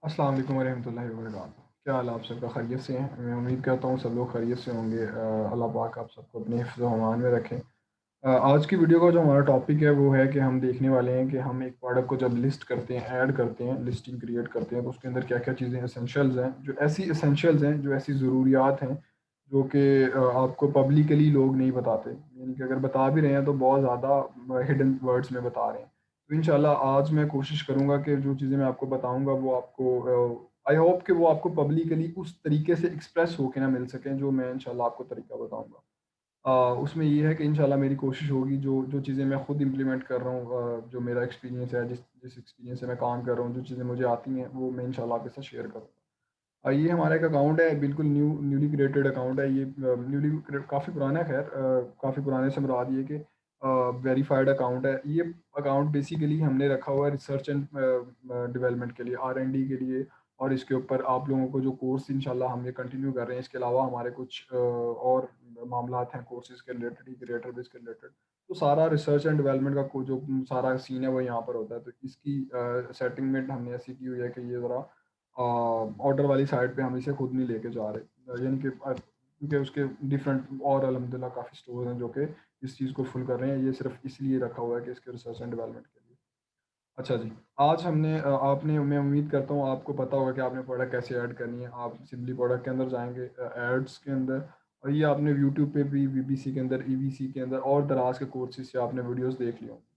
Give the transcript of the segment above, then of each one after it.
अस्सलाम वालेकुम वरहमतुल्लाहि वबरकातुहू। क्या हाल है आप सबका? खैरियत से हैं? मैं उम्मीद करता हूँ सब लोग खैरियत से होंगे। अल्लाह पाक आप सबको अपने हिफ्ज़ व अमान में रखें। आज की वीडियो का जो हमारा टॉपिक है वो है कि हम देखने वाले हैं कि हम एक प्रोडक्ट को जब लिस्ट करते हैं, ऐड करते हैं, लिस्टिंग क्रिएट करते हैं तो उसके अंदर क्या-क्या चीज़ें एसेंशियल्स हैं, जो ऐसी ज़रूरियात हैं जो कि आपको पब्लिकली लोग नहीं बताते। यानी कि अगर बता भी रहे हैं तो बहुत ज़्यादा हिडन वर्ड्स में बता रहे हैं। तो इंशाल्लाह आज मैं कोशिश करूँगा कि जो चीज़ें मैं आपको बताऊँगा वो आपको आई होप कि वो आपको पब्लिकली उस तरीके से एक्सप्रेस होके ना मिल सकें जो मैं इंशाल्लाह आपको तरीका बताऊँगा। उसमें ये है कि इंशाल्लाह मेरी कोशिश होगी जो जो चीज़ें मैं खुद इम्प्लीमेंट कर रहा हूँ, जो मेरा एक्सपीरियंस है, जिस जिस एक्सपीरियंस से मैं काम कर रहा हूँ, जो चीज़ें मुझे आती हैं वो मैं इंशाल्लाह आपके साथ शेयर करूँगा। ये हमारा एक अकाउंट है, बिल्कुल न्यूली क्रिएटेड अकाउंट है ये। काफ़ी पुराना है, खैर काफ़ी पुराने से मुराद ये कि वेरीफाइड अकाउंट है। ये अकाउंट बेसिकली हमने रखा हुआ है रिसर्च एंड डेवलपमेंट के लिए, R&D के लिए। और इसके ऊपर आप लोगों को जो कोर्स इंशाल्लाह हम ये कंटिन्यू कर रहे हैं, इसके अलावा हमारे कुछ और मामलात हैं कोर्सेज़ के रिलेटेड ही, क्रिएटर बेस के रिलेटेड। तो सारा रिसर्च एंड डेवलपमेंट का जो सारा सीन है वो यहाँ पर होता है। तो इसकी सेटिंगमेंट हमने ऐसी की हुई है कि ये ज़रा ऑर्डर वाली साइड पे हम इसे खुद नहीं लेके जा रहे। यानी कि क्योंकि उसके डिफरेंट और अल्हम्दुलिल्लाह काफ़ी स्टोर्स हैं जो कि इस चीज़ को फुल कर रहे हैं। ये सिर्फ़ इसलिए रखा हुआ है कि इसके रिसर्च एंड डेवलपमेंट के लिए। अच्छा जी, आज हमने आपने मैं उम्मीद करता हूँ आपको पता होगा कि आपने प्रोडक्ट कैसे ऐड करनी है। आप सिंपली प्रोडक्ट के अंदर जाएँगे, एड्स के अंदर, और ये आपने यूट्यूब पे भी, वीबीसी के अंदर, ईवीसी के अंदर और दराज़ के कोर्सेज़ से आपने वीडियोज़ देख ली होंगी।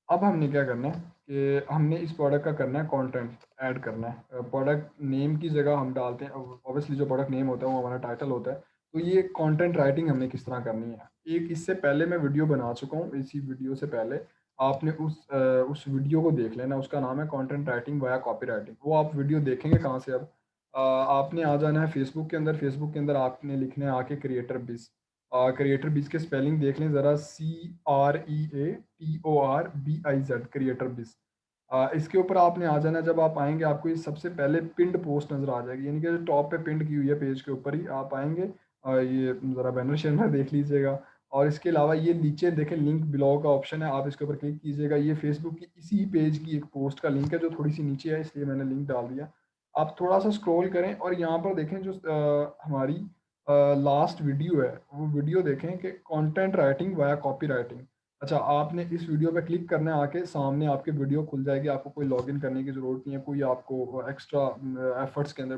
अब हमने क्या करना है कि हमने इस प्रोडक्ट का करना है कंटेंट ऐड करना है। प्रोडक्ट नेम की जगह हम डालते हैं, ऑब्वियसली जो प्रोडक्ट नेम होता है वो हमारा टाइटल होता है। तो ये कंटेंट राइटिंग हमने किस तरह करनी है, एक इससे पहले मैं वीडियो बना चुका हूँ। इसी वीडियो से पहले आपने उस वीडियो को देख लेना। उसका नाम है content writing via copy writing. वो आप वीडियो देखेंगे कहाँ से? अब आपने आ जाना है फेसबुक के अंदर। फेसबुक के अंदर आपने लिखना है आके क्रिएटर बिज। क्रिएटर बिज़ के स्पेलिंग देख लें ज़रा, CREATORBIZ, क्रिएटर बिज़। इसके ऊपर आपने आ जाना है। जब आप आएँगे आपको ये सबसे पहले पिन्ड पोस्ट नज़र आ जाएगी, यानी कि जो टॉप पे पिन्ड की हुई है पेज के ऊपर ही आप आएँगे। ये ज़रा बैनर शैनर देख लीजिएगा। और इसके अलावा ये नीचे देखें लिंक बिलो का ऑप्शन है, आप इसके ऊपर क्लिक कीजिएगा। ये फेसबुक की इसी पेज की एक पोस्ट का लिंक है जो थोड़ी-सी नीचे है, इसलिए मैंने लिंक डाल दिया। आप थोड़ा-सा स्क्रॉल करें और यहाँ पर देखें जो हमारी लास्ट वीडियो है, वो वीडियो देखें कि content writing via copy writing. अच्छा, आपने इस वीडियो पे क्लिक करना है, आके सामने आपकी वीडियो खुल जाएगी। आपको कोई लॉगिन करने की ज़रूरत नहीं है, कोई आपको एक्स्ट्रा एफर्ट्स के अंदर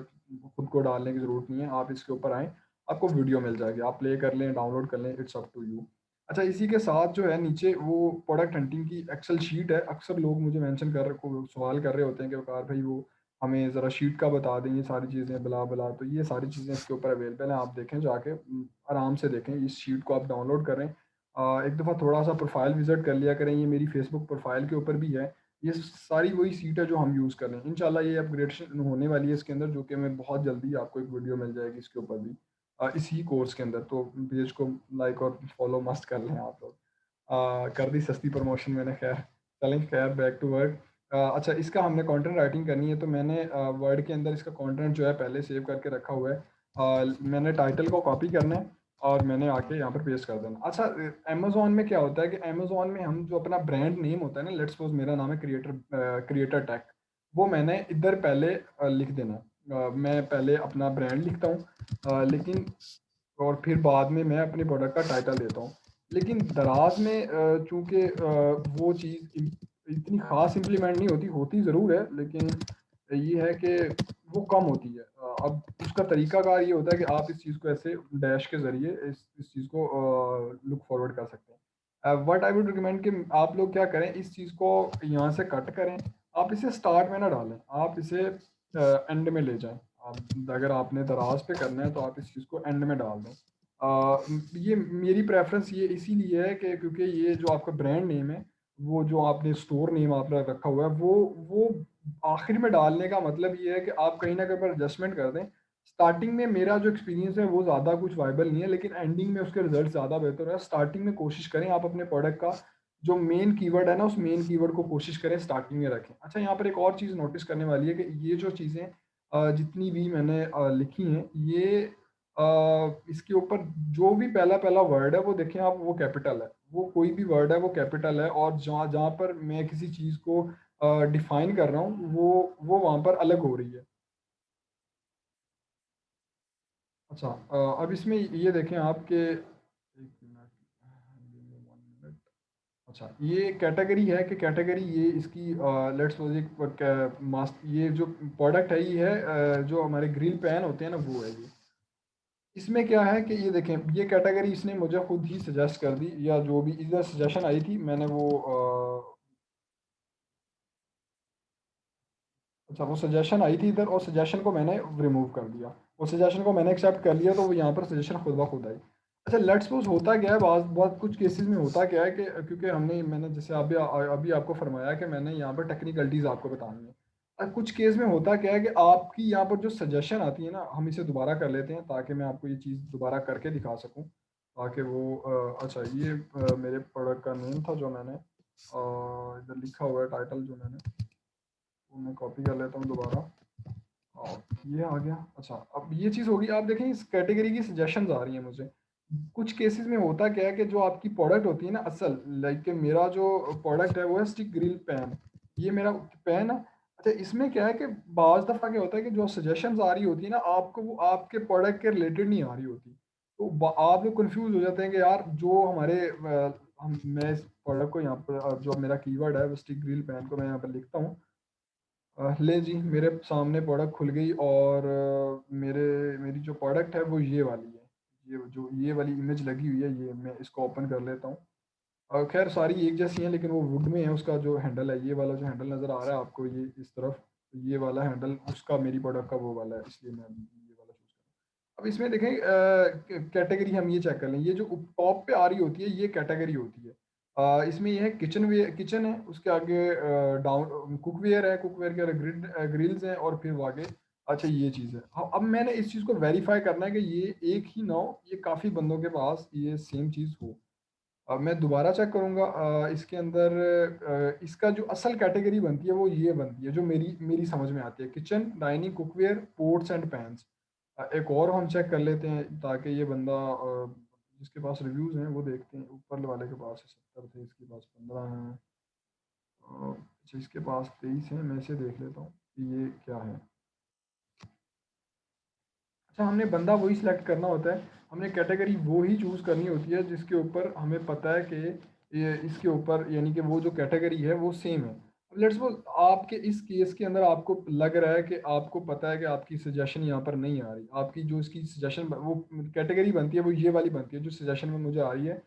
खुद को डालने की ज़रूरत नहीं है। आप इसके ऊपर आएँ, आपको वीडियो मिल जाएगी। आप प्ले कर लें, डाउनलोड कर लें, इट्स अप टू यू। अच्छा, इसी के साथ जो है नीचे वो प्रोडक्ट हंटिंग की एक्सेल शीट है। अक्सर लोग मुझे मेंशन कर को सवाल कर रहे होते हैं कि वक़ार भाई वो हमें ज़रा शीट का बता दें, ये सारी चीज़ें ब्ला-ब्ला। तो ये सारी चीज़ें इसके ऊपर अवेलेबल हैं, आप देखें जाके, आराम से देखें। इस शीट को आप डाउनलोड करें। एक दफ़ा थोड़ा-सा प्रोफ़ाइल विज़िट कर लिया करें, ये मेरी फ़ेसबुक प्रोफ़ाइल के ऊपर भी है। ये सारी वही सीट है जो हम यूज़ कर रहे हैं। इंशाल्लाह ये अपग्रेडेशन होने वाली है इसके अंदर, जो कि मैं बहुत जल्दी आपको एक वीडियो मिल जाएगी इसके ऊपर भी, इसी कोर्स के अंदर। तो पेज को लाइक और फॉलो मस्ट कर लें आप लोग। कर दी सस्ती प्रमोशन मैंने, खैर। चलें, खैर बैक टू वर्क। अच्छा, इसका हमने कंटेंट राइटिंग करनी है तो मैंने वर्ड के अंदर इसका कंटेंट जो है पहले सेव करके रखा हुआ है। मैंने टाइटल को कॉपी करना है और मैंने आके यहाँ पर पेस्ट कर देना। अच्छा, अमेज़न में क्या होता है कि अमेज़न में हम जो अपना ब्रांड नेम होता है ना, लेट्स सपोज़ मेरा नाम है क्रिएटर टेक, वो मैंने इधर पहले लिख देना है। मैं पहले अपना ब्रांड लिखता हूँ, लेकिन और फिर बाद में मैं अपने प्रोडक्ट का टाइटल देता हूँ। लेकिन दराज़ में चूँकि वो चीज़ इतनी ख़ास इम्प्लीमेंट नहीं होती, होती ज़रूर है, लेकिन ये है कि वो कम होती है। अब उसका तरीकाकार ये होता है कि आप इस चीज़ को ऐसे डैश के ज़रिए इस चीज़ को लुक फॉरवर्ड कर सकते हैं। व्हाट आई वुड रिकमेंड कि आप लोग क्या करें, इस चीज़ को यहाँ से कट करें। आप इसे स्टार्ट में ना डालें, आप इसे एंड में ले जाएँ। अगर आपने दराज़ पे करना है तो आप इस चीज़ को एंड में डाल दें। ये मेरी प्रेफ़रेंस ये इसीलिए है कि क्योंकि ये जो आपका ब्रांड नेम है, वो जो आपने स्टोर नेम आपने रखा हुआ है, वो आखिर में डालने का मतलब ये है कि आप कहीं न कहीं पर एडजस्टमेंट कर दें। स्टार्टिंग में मेरा जो एक्सपीरियंस है वो ज़्यादा कुछ वायबल नहीं है, लेकिन एंडिंग में उसके रिज़ल्ट ज़्यादा बेहतर है। स्टार्टिंग में कोशिश करें आप अपने प्रोडक्ट का जो मेन कीवर्ड है ना, उस मेन कीवर्ड को कोशिश करें स्टार्टिंग में रखें। अच्छा, यहाँ पर एक और चीज़ नोटिस करने वाली है कि ये जो चीज़ें जितनी भी मैंने लिखी हैं, ये इसके ऊपर जो भी पहला-पहला वर्ड है वो देखें आप, वो कैपिटल है। वो कोई भी वर्ड है वो कैपिटल है, और जहाँ जहाँ पर मैं किसी चीज़ को डिफ़ाइन कर रहा हूँ, वो वहाँ पर अलग हो रही है। अच्छा अब इसमें ये देखें आपके 1 मिनट, give me 1 मिनट। अच्छा, ये कैटेगरी है कि कैटेगरी ये इसकी लेट्स सपोज़ एक ये जो प्रोडक्ट है ये है जो हमारे ग्रिल पैन होते हैं ना वो है ये। इसमें क्या है कि ये देखें ये कैटेगरी इसने मुझे खुद ही सजेस्ट कर दी या जो भी इधर सजेशन आई थी मैंने वो अच्छा वो सजेशन आई थी इधर और सजेशन को मैंने रिमूव कर दिया। वो सजेशन को मैंने एक्सेप्ट कर लिया तो वो यहाँ पर सजेशन खुद ब खुद आई। अच्छा लेट्स सपोज़ होता क्या है बहुत कुछ केसेज़ में होता क्या है कि क्योंकि मैंने जैसे अभी अभी आपको फरमाया कि मैंने यहाँ पर टेक्निकलिटीज़ आपको बतानी है। कुछ केस में होता क्या है कि आपकी यहाँ पर जो सजेशन आती है ना हम इसे दोबारा कर लेते हैं ताकि मैं आपको ये चीज़ दोबारा करके दिखा सकूँ। ताकि वो अच्छा ये मेरे प्रोडक्ट का नेम था जो मैंने इधर लिखा हुआ है टाइटल जो मैंने वो मैं कॉपी कर लेता हूँ दोबारा। और ये आ गया। अच्छा, अब ये चीज़ होगी आप देखें इस कैटेगरी की सजेशंस आ रही हैं मुझे। कुछ केसेज़ में होता क्या है कि जो आपकी प्रोडक्ट होती है ना असल लाइक मेरा जो प्रोडक्ट है वो है स्टिक ग्रिल पैन। ये मेरा पैन है। अच्छा इसमें क्या है कि बाज़ दफ़ा क्या होता है कि जो सजेशंस आ रही होती है ना आपको वो आपके प्रोडक्ट के रिलेटेड नहीं आ रही होती। तो ब आप लोग कन्फ्यूज़ हो जाते हैं कि यार जो हमारे मैं इस प्रोडक्ट को यहाँ पर जो मेरा कीवर्ड है वो स्टिक ग्रिल पैन को मैं यहाँ पर लिखता हूँ। ले जी, मेरे सामने प्रोडक्ट खुल गई और मेरी जो प्रोडक्ट है वो ये वाली है। ये वाली इमेज लगी हुई है, ये मैं इसको ओपन कर लेता हूँ। ख़ैर सारी एक जैसी हैं लेकिन वो वुड में है उसका जो हैंडल है, ये वाला जो हैंडल नज़र आ रहा है आपको ये इस तरफ, ये वाला हैंडल उसका मेरी प्रोडक्ट का वो वाला है, इसलिए मैं ये वाला चूज़ कर रहा हूँ। अब इसमें देखें कैटेगरी हम ये चेक कर लें, ये जो टॉप पे आ रही होती है ये कैटेगरी होती है। इसमें ये है किचन है, उसके आगे डाउन कुकवेयर है, कुकवेयर के ग्रिल्स हैं और फिर वो आगे अच्छा ये चीज़ है। अब मैंने इस चीज़ को वेरीफ़ाई करना है कि ये एक ही ना हो, ये काफ़ी बंदों के पास ये सेम चीज़ हो। अब मैं दोबारा चेक करूँगा इसके अंदर इसका जो असल कैटेगरी बनती है वो ये बनती है जो मेरी मेरी समझ में आती है kitchen, dining, cookware, pots and pans. एक और हम चेक कर लेते हैं ताकि ये बंदा जिसके पास रिव्यूज़ हैं वो देखते हैं ऊपर वाले के पास 70 थे, इसके पास 15 हैं अच्छा इसके पास 23 हैं, मैं इसे देख लेता हूँ कि ये क्या है। अच्छा हमने बंदा वही सिलेक्ट करना होता है, हमने कैटेगरी वो ही चूज़ करनी होती है जिसके ऊपर हमें पता है कि ये इसके ऊपर यानी कि वो जो कैटेगरी है वो सेम है। अब लेट्स सपोज़ आपके इस केस के अंदर आपको लग रहा है कि आपको पता है कि आपकी सजेशन यहाँ पर नहीं आ रही। आपकी जो इसकी सजेशन वो कैटेगरी बनती है वो ये वाली बनती है जो सजेशन में मुझे आ रही है।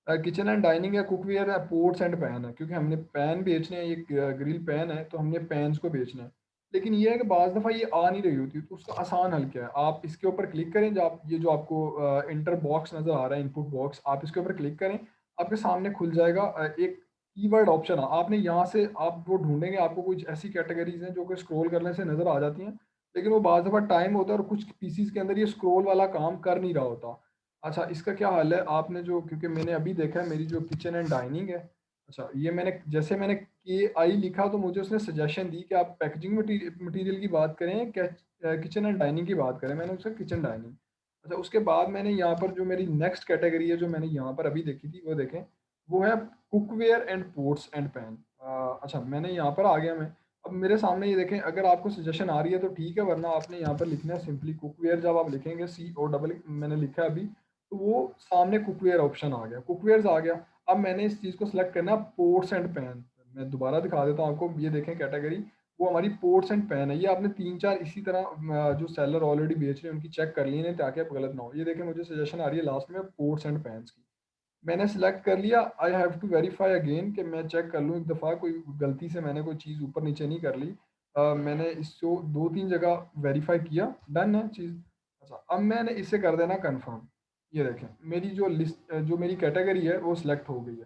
किचन एंड डाइनिंग है, कुकवेयर है, पॉट्स एंड पैन है क्योंकि हमने पैन बेचने हैं, ये ग्रिल पैन है तो हमने पैन्स को बेचना है। लेकिन ये है कि बाज़ दफ़ा ये आ नहीं रही होती तो उसका आसान हल क्या है? आप इसके ऊपर क्लिक करें जो आप ये जो आपको इंटर बॉक्स नज़र आ रहा है इनपुट बॉक्स आप इसके ऊपर क्लिक करें, आपके सामने खुल जाएगा एक कीवर्ड ऑप्शन है। आपने यहाँ से आप वो ढूँढेंगे आपको कुछ ऐसी कैटेगरीज़ हैं जो कि स्क्रॉल करने से नज़र आ जाती हैं। लेकिन वो बाज़ दफ़ा टाइम होता है और कुछ पीसीज़ के अंदर ये स्क्रॉल वाला काम कर नहीं रहा होता। अच्छा, इसका क्या हल है? आपने जो क्योंकि मैंने अभी देखा है मेरी जो किचन एंड डाइनिंग है, अच्छा ये मैंने केआई लिखा तो मुझे उसने सजेशन दी कि आप पैकेजिंग मटीरियल की बात करें, किचन एंड डाइनिंग की बात करें, मैंने उसका किचन डाइनिंग। अच्छा उसके बाद मैंने यहाँ पर जो मेरी नेक्स्ट कैटेगरी है जो मैंने यहाँ पर अभी देखी थी, वो देखें, वो है cookware and pots and pan. अच्छा मैंने यहाँ पर आ गया मैं। अब मेरे सामने ये देखें अगर आपको सजेशन आ रही है तो ठीक है वरना आपने यहाँ पर लिखना है सिंपली कुकवेयर जब आप लिखेंगे COWWER मैंने लिखा है अभी तो वो सामने कुकवेयर ऑप्शन आ गया, कुकवेयर्स आ गया। अब मैंने इस चीज़ को सिलेक्ट करना है पॉट्स एंड पैन। मैं दोबारा दिखा देता हूँ आपको, ये देखें कैटेगरी, वो हमारी पॉट्स एंड पैन है। ये आपने 3-4 इसी तरह जो सेलर ऑलरेडी बेच रहे हैं उनकी चेक कर लेनी है ताकि आप गलत ना हो। ये देखें मुझे सजेशन आ रही है लास्ट में पॉट्स एंड पैन्स की। मैंने सिलेक्ट कर लिया, I have to verify again कि मैं चेक कर लूँ एक दफ़ा कोई गलती से मैंने कोई चीज़ ऊपर नीचे नहीं कर ली। मैंने इसको 2-3 जगह वेरीफाई किया, डन है चीज़। अच्छा अब मैंने इसे कर देना कन्फर्म। ये देखें मेरी जो लिस्ट जो मेरी कैटेगरी है वो सिलेक्ट हो गई है।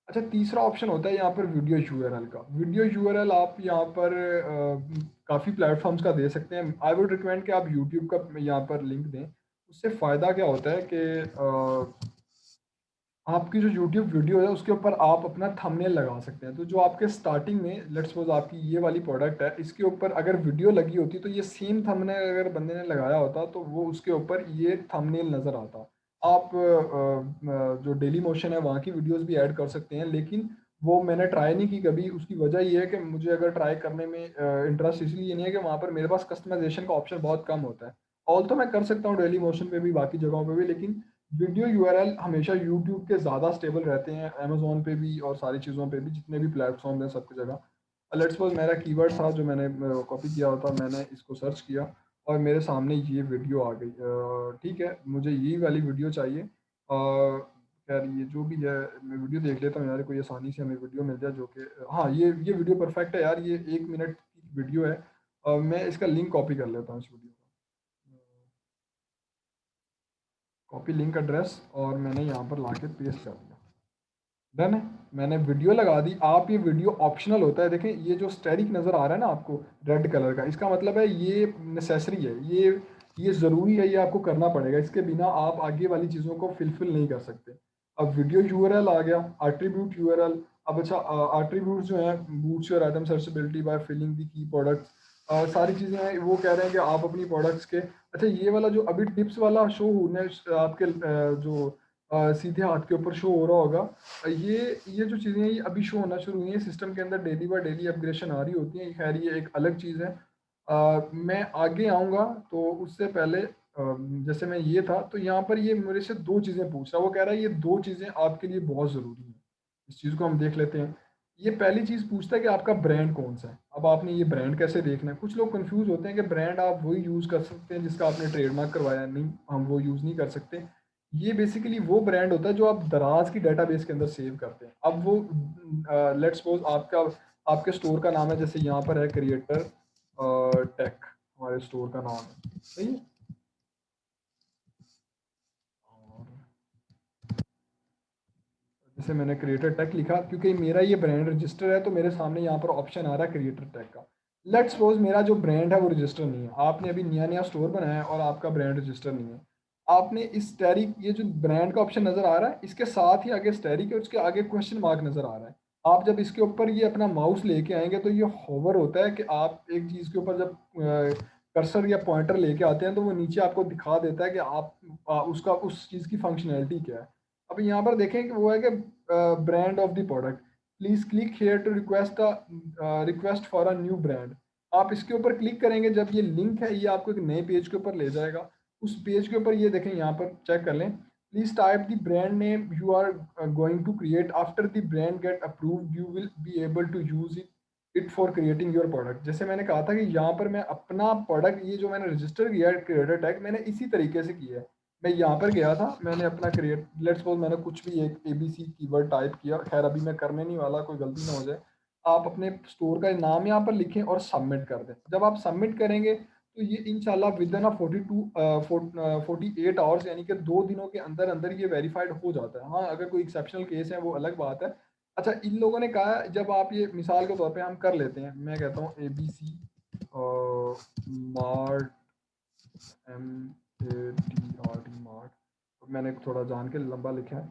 अच्छा तीसरा ऑप्शन होता है यहाँ पर वीडियो यूआरएल का। वीडियो यूआरएल आप यहाँ पर काफ़ी प्लेटफ़ॉर्म्स का दे सकते हैं। आई वुड रिकमेंड कि आप यूट्यूब का यहाँ पर लिंक दें। उससे फ़ायदा क्या होता है कि आपकी जो यूट्यूब वीडियो है उसके ऊपर आप अपना थंबनेल लगा सकते हैं। तो जो आपके स्टार्टिंग में लेट्स सपोज़ आपकी ये वाली प्रोडक्ट है, इसके ऊपर अगर वीडियो लगी होती तो ये सेम थंबनेल अगर बंदे ने लगाया होता तो वो उसके ऊपर ये थंबनेल नज़र आता। आप जो डेली मोशन है वहाँ की वीडियोज़ भी ऐड कर सकते हैं लेकिन वो मैंने ट्राई नहीं की कभी, उसकी वजह ये है कि मुझे अगर ट्राई करने में इंटरेस्ट इसलिए नहीं है कि वहाँ पर मेरे पास कस्टमाइज़ेशन का ऑप्शन बहुत कम होता है। ऑल्थो मैं कर सकता हूँ डेली मोशन पे भी, बाकी जगहों पे भी, लेकिन वीडियो यूआरएल हमेशा यूट्यूब के ज़्यादा स्टेबल रहते हैं, अमेज़न पे भी और सारी चीज़ों पे भी, जितने भी प्लेटफ़ॉर्म हैं सब जगह। लेट्स सपोज़ मेरा कीवर्ड था जो मैंने कॉपी किया था, मैंने इसको सर्च किया और मेरे सामने ये वीडियो आ गई। ठीक है, मुझे यही वाली वीडियो चाहिए। खैर ये जो भी है, मैं वीडियो देख लेता हूँ यार, कोई आसानी से हमें वीडियो मिल जाए जो कि हाँ, ये वीडियो परफेक्ट है यार, ये 1 मिनट की वीडियो है। मैं इसका लिंक कॉपी कर लेता हूँ इस वीडियो का। कॉपी लिंक एड्रेस और मैंने यहाँ पर लाके पेस्ट कर दिया। डन है। मैंने वीडियो लगा दी। आप ये वीडियो ऑप्शनल होता है, देखें ये जो स्टेरिक नज़र आ रहा है ना आपको रेड कलर का, इसका मतलब है ये नेसेसरी है, ये ज़रूरी है, ये आपको करना पड़ेगा, इसके बिना आप आगे वाली चीज़ों को फिलफिल नहीं कर सकते। अब वीडियो यूआरएल आ गया, एट्रीब्यूट यूआरएल। अब अच्छा, एट्रीब्यूट जो है, boosts your item searchability by filling the key products, सारी चीज़ें हैं, वो कह रहे हैं कि आप अपनी प्रोडक्ट्स के, अच्छा ये वाला जो अभी टिप्स वाला शो होने आपके जो सीधे हाथ के ऊपर शो हो रहा होगा, ये जो चीज़ें हैं ये अभी शो होना शुरू हुई हैं सिस्टम के अंदर, डेली बाय डेली अपग्रेडेशन आ रही होती है। खैर ये एक अलग चीज़ है। मैं आगे आऊँगा तो उससे पहले जैसे मैं ये था तो यहाँ पर ये मेरे से 2 चीज़ें पूछ रहा है, वो कह रहा है ये 2 चीज़ें आपके लिए बहुत ज़रूरी हैं। इस चीज़ को हम देख लेते हैं। ये पहली चीज़ पूछता है कि आपका ब्रांड कौन-सा है? अब आपने ये ब्रांड कैसे देखना है? कुछ लोग कन्फ्यूज़ होते हैं कि ब्रांड आप वही यूज़ कर सकते हैं जिसका आपने ट्रेडमार्क करवाया है। नहीं, हम वो यूज़ नहीं कर सकते। ये बेसिकली वो ब्रांड होता है जो आप दराज की डेटाबेस के अंदर सेव करते हैं। अब वो लेट्स सपोज़ आपका आपके स्टोर का नाम है, जैसे यहाँ पर है क्रिएटर टेक, हमारे स्टोर का नाम है, सही है? और जैसे मैंने क्रिएटर टेक लिखा क्योंकि मेरा ये ब्रांड रजिस्टर है, तो मेरे सामने यहाँ पर ऑप्शन आ रहा है क्रिएटर टेक का। लेट्स सपोज़ मेरा जो ब्रांड है वो रजिस्टर नहीं है। आपने अभी नया-नया स्टोर बनाया है और आपका ब्रांड रजिस्टर नहीं है। आपने इस स्टैरिक, ये जो ब्रांड का ऑप्शन नज़र आ रहा है, इसके साथ ही आगे स्टैरिक है, उसके आगे क्वेश्चन मार्क नज़र आ रहा है। आप जब इसके ऊपर ये अपना माउस लेके आएँगे तो ये होवर होता है कि आप एक चीज़ के ऊपर जब कर्सर या पॉइंटर लेके आते हैं तो वो नीचे आपको दिखा देता है कि आप उसका उस चीज़ की फंक्शनैलिटी क्या है। अब यहाँ पर देखें कि वो है कि brand of the product, please click here to request for a new brand. आप इसके ऊपर क्लिक करेंगे, जब ये लिंक है ये आपको एक नए पेज के ऊपर ले जाएगा। उस पेज के ऊपर ये देखें, यहाँ पर चेक कर लें, please type the brand name you are going to create, after the brand get approved you will be able to use it for creating your product. जैसे मैंने कहा था कि यहाँ पर मैं अपना प्रोडक्ट, ये जो मैंने रजिस्टर किया है क्रिएटर टैग, मैंने इसी तरीके से किया है। मैं यहाँ पर गया था, मैंने अपना क्रिएट, लेट्स सपोज़ मैंने कुछ भी एक एबीसी कीवर्ड टाइप किया, ख़ैर अभी मैं करने नहीं वाला, कोई गलती ना हो जाए। आप अपने स्टोर का नाम यहाँ पर लिखें और सबमिट कर दें। जब आप सबमिट करेंगे तो ये इंशाल्लाह विदिन 48 आवर्स, यानी कि 2 दिनों के अंदर-अंदर ये वेरिफाइड हो जाता है। हाँ, अगर कोई एक्सेप्शनल केस है वो अलग बात है। अच्छा, इन लोगों ने कहा जब आप ये मिसाल के तौर पे हम कर लेते हैं, मैं कहता हूँ एबीसी मार्ट, MATRT मार्ट, मैंने थोड़ा जान के लंबा लिखा है।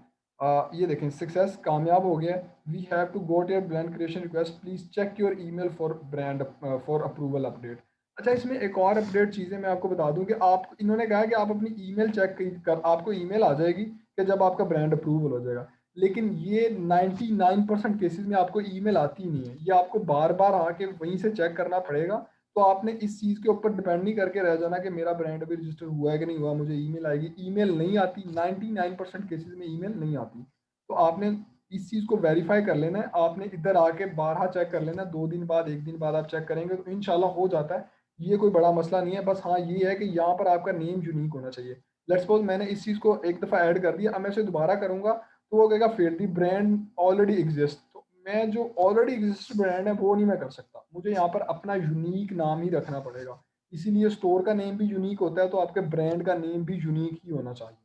ये देखें, सक्सेस कामयाब हो गया। We have to got your brand creation request, please check your email for brand for approval update. अच्छा, इसमें एक और अपडेट चीज़ है, मैं आपको बता दूं कि आप, इन्होंने कहा कि आप अपनी ईमेल चेक कर, आपको ईमेल आ जाएगी कि जब आपका ब्रांड अप्रूवल हो जाएगा। लेकिन ये 99% केसेस में आपको ईमेल आती नहीं है, ये आपको बार बार आके वहीं से चेक करना पड़ेगा। तो आपने इस चीज़ के ऊपर डिपेंड नहीं करके रह जाना कि मेरा ब्रांड अभी रजिस्टर हुआ है कि नहीं हुआ, मुझे ईमेल आएगी। ईमेल नहीं आती, 99% केसेस में ईमेल नहीं आती। तो आपने इस चीज़ को वेरीफाई कर लेना है, आपने इधर आके बारहा चेक कर लेना है, 2 दिन बाद, 1 दिन बाद आप चेक करेंगे तो इंशाल्लाह हो जाता है। ये कोई बड़ा मसला नहीं है, बस हाँ, ये है कि यहाँ पर आपका नेम यूनिक होना चाहिए। लेट्स सपोज़ मैंने इस चीज़ को एक दफ़ा ऐड कर दिया, अब मैं इसे दोबारा करूँगा तो वो कहेगा fail the brand already exist. तो मैं जो ऑलरेडी एग्जिस्ट ब्रांड है वो नहीं मैं कर सकता, मुझे यहाँ पर अपना यूनिक नाम ही रखना पड़ेगा। इसीलिए स्टोर का नेम भी यूनिक होता है, तो आपके ब्रांड का नेम भी यूनिक ही होना चाहिए।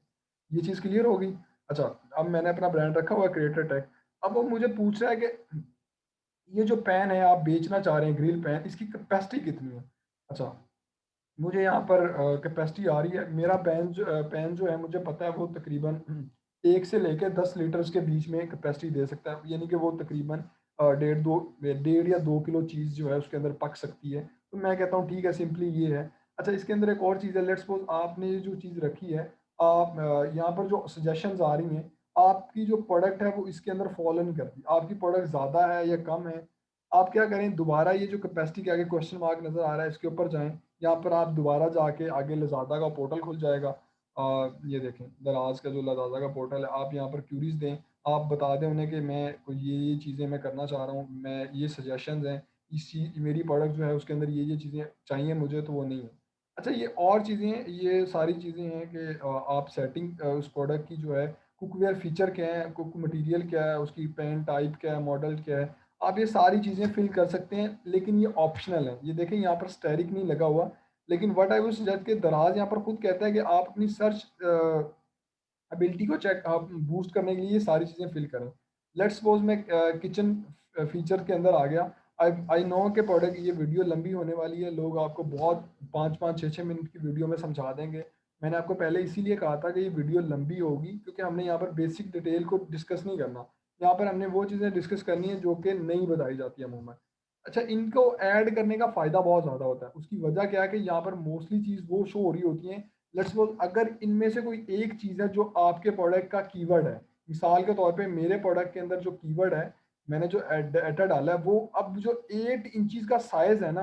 ये चीज़ क्लियर होगी? अच्छा, अब मैंने अपना ब्रांड रखा हुआ है क्रिएटर टैग। अब वो मुझे पूछ रहा है कि ये जो पेन है आप बेचना चाह रहे हैं, ग्रिल पेन, इसकी कैपेसिटी कितनी है? अच्छा, मुझे यहाँ पर कैपेसिटी आ रही है, मेरा पेन जो है मुझे पता है वो तकरीबन 1 से लेके 10 लीटर्स के बीच में कैपेसिटी दे सकता है। यानी कि वो तकरीबन डेढ़ या 2 किलो चीज़ जो है उसके अंदर पक सकती है। तो मैं कहता हूँ ठीक है, सिंपली ये है। अच्छा, इसके अंदर एक और चीज़ है, लेट्स सपोज़ आपने ये जो चीज़ रखी है, आप यहाँ पर जो सजेशंस आ रही हैं, आपकी जो प्रोडक्ट है वो इसके अंदर फॉलो नहीं करती। आपकी प्रोडक्ट ज़्यादा है या कम है, आप क्या करें, दोबारा ये जो कैपेसिटी के आगे क्वेश्चन मार्क नज़र आ रहा है इसके ऊपर जाएँ। यहाँ पर आप दोबारा जाके आगे लज़ादा का पोर्टल खुल जाएगा। ये देखें दराज़ का जो लज़ादा का पोर्टल है, आप यहाँ पर क्यूरीज़ दें, आप बता दें उन्हें कि मैं कोई ये चीज़ें मैं करना चाह रहा हूँ, मैं ये सजेशंस हैं, इस चीज़ मेरी प्रोडक्ट जो है उसके अंदर ये चीज़ें चाहिए मुझे तो वो नहीं है। अच्छा ये और चीज़ें, ये सारी चीज़ें हैं कि आप सेटिंग उस प्रोडक्ट की जो है कुकवेयर फीचर क्या है, कुक मटेरियल क्या है, उसकी पेन टाइप क्या है, मॉडल क्या है, आप ये सारी चीज़ें फिल कर सकते हैं, लेकिन ये ऑप्शनल है। ये देखें यहाँ पर स्टेरिक नहीं लगा हुआ, लेकिन व्हाट आई वुड सजेस्ट कि दराज यहाँ पर खुद कहता है कि आप अपनी सर्च एबिलिटी को चेक आप बूस्ट करने के लिए ये सारी चीज़ें फिल करें। लेट्स सपोज़ मैं किचन फीचर के अंदर आ गया। आई आई नो कि प्रोडक्ट ये वीडियो लंबी होने वाली है, लोग आपको बहुत 5-5 6-6 मिनट की वीडियो में समझा देंगे। मैंने आपको पहले इसीलिए कहा था कि ये वीडियो लंबी होगी क्योंकि हमने यहाँ पर बेसिक डिटेल को डिस्कस नहीं करना। यहाँ पर हमने वो चीज़ें डिस्कस करनी है जो कि नहीं बताई जाती है अमूमन। अच्छा इनको ऐड करने का फ़ायदा बहुत ज़्यादा होता है। उसकी वजह क्या है कि यहाँ पर मोस्टली चीज़ वो शो हो रही होती है। लेट्स सपोज़ अगर इनमें से कोई एक चीज़ है जो आपके प्रोडक्ट का कीवर्ड है, मिसाल के तौर पे मेरे प्रोडक्ट के अंदर जो कीवर्ड है, मैंने जो डाटा डाला है वो अब जो 8 इंचज़ का साइज़ है ना,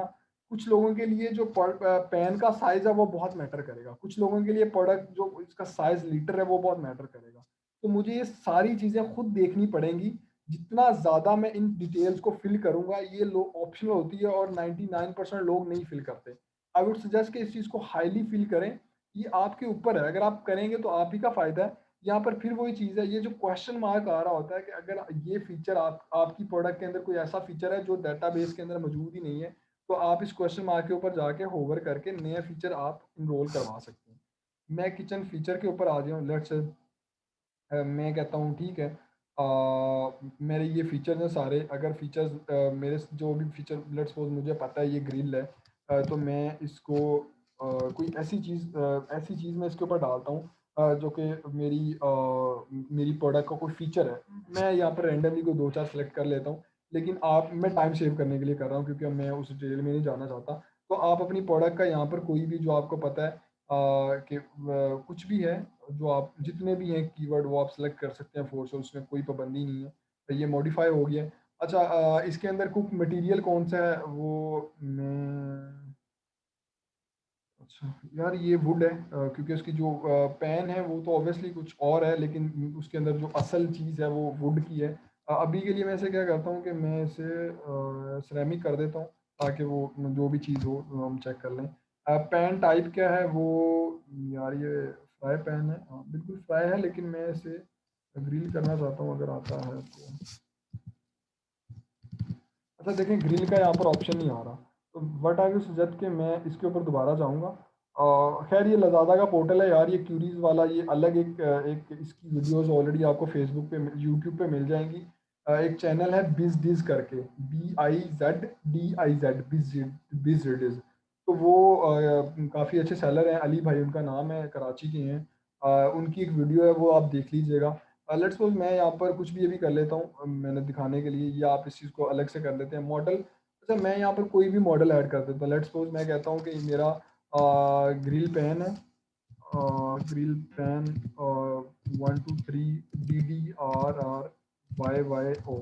कुछ लोगों के लिए जो पेन का साइज़ है वो बहुत मैटर करेगा। कुछ लोगों के लिए प्रोडक्ट जो इसका साइज़ लीटर है वो बहुत मैटर करेगा। तो मुझे ये सारी चीज़ें खुद देखनी पड़ेंगी। जितना ज़्यादा मैं इन डिटेल्स को फ़िल करूँगा, ये लो ऑप्शनल होती है और 99% लोग नहीं फ़िल करते। आई वुड सजेस्ट कि इस चीज़ को हाइली फ़िल करें, ये आपके ऊपर है, अगर आप करेंगे तो आप ही का फ़ायदा है। यहाँ पर फिर वही चीज़ है, ये जो क्वेश्चन मार्क आ रहा होता है कि अगर ये फ़ीचर आप आपकी प्रोडक्ट के अंदर कोई ऐसा फ़ीचर है जो डेटाबेस के अंदर मौजूद ही नहीं है, तो आप इस क्वेश्चन मार्क के ऊपर जाके होवर करके नया फ़ीचर आप इनरोल करवा सकते हैं। मैं किचन फ़ीचर के ऊपर आ गया हूँ, लेट्स मैं कहता हूँ ठीक है, मेरे ये फ़ीचर्स हैं सारे, अगर फ़ीचर्स मेरे जो भी फ़ीचर लेट्स सपोज़ मुझे पता है ये ग्रिल है, तो मैं इसको कोई ऐसी चीज़ मैं इसके ऊपर डालता हूँ जो कि मेरी प्रोडक्ट का कोई फ़ीचर है। मैं यहाँ पर रैंडमली कोई 2-4 सेलेक्ट कर लेता हूँ, लेकिन आप मैं टाइम सेव करने के लिए कर रहा हूँ क्योंकि मैं उस डिटेल में नहीं जाना चाहता। तो आप अपनी प्रोडक्ट का यहाँ पर कोई भी जो आपको पता है कि कुछ भी है, जो आप जितने भी हैं कीवर्ड वो आप सेलेक्ट कर सकते हैं फ़ोर से, उसमें कोई पाबंदी नहीं है। तो ये मॉडिफ़ाई हो गया। अच्छा इसके अंदर कुक मटेरियल कौन-सा है वो मैं अच्छा यार ये वुड है क्योंकि उसकी जो पैन है वो तो ऑब्वियसली कुछ और है, लेकिन उसके अंदर जो असल चीज़ है वो वुड की है। अभी के लिए मैं इसे क्या करता हूँ कि मैं इसे सिरेमिक कर देता हूँ ताकि वो जो भी चीज़ हो वो हम चेक कर लें। पैन टाइप क्या है वो यार ये फ्राई पैन है, हाँ, बिल्कुल फ्राई है, लेकिन मैं इसे ग्रिल करना चाहता हूँ अगर आता है तो। अच्छा देखें ग्रिल का यहाँ पर ऑप्शन नहीं आ रहा, तो व्हाट आई विल सजेस्ट कि मैं इसके ऊपर दोबारा जाऊँगा। खैर ये लज़ादा का पोर्टल है यार, ये क्यूरीज वाला ये अलग एक इसकी वीडियोस ऑलरेडी आपको फेसबुक पे यूट्यूब पे मिल जाएंगी। एक चैनल है बिज डिज करके, BIZDIZ बिज, तो वो काफ़ी अच्छे सेलर हैं, अली भाई उनका नाम है, कराची के हैं। उनकी एक वीडियो है वो आप देख लीजिएगा। लेट्स सपोज़ मैं यहाँ पर कुछ भी अभी कर लेता हूँ, मैंने दिखाने के लिए, या आप इस चीज़ को अलग से कर लेते हैं मॉडल। अच्छा मैं यहाँ पर कोई भी मॉडल ऐड कर देता हूँ, लेट्स सपोज़ मैं कहता हूँ कि मेरा ग्रिल पैन है, ग्रिल पैन 123 DDRR YYO,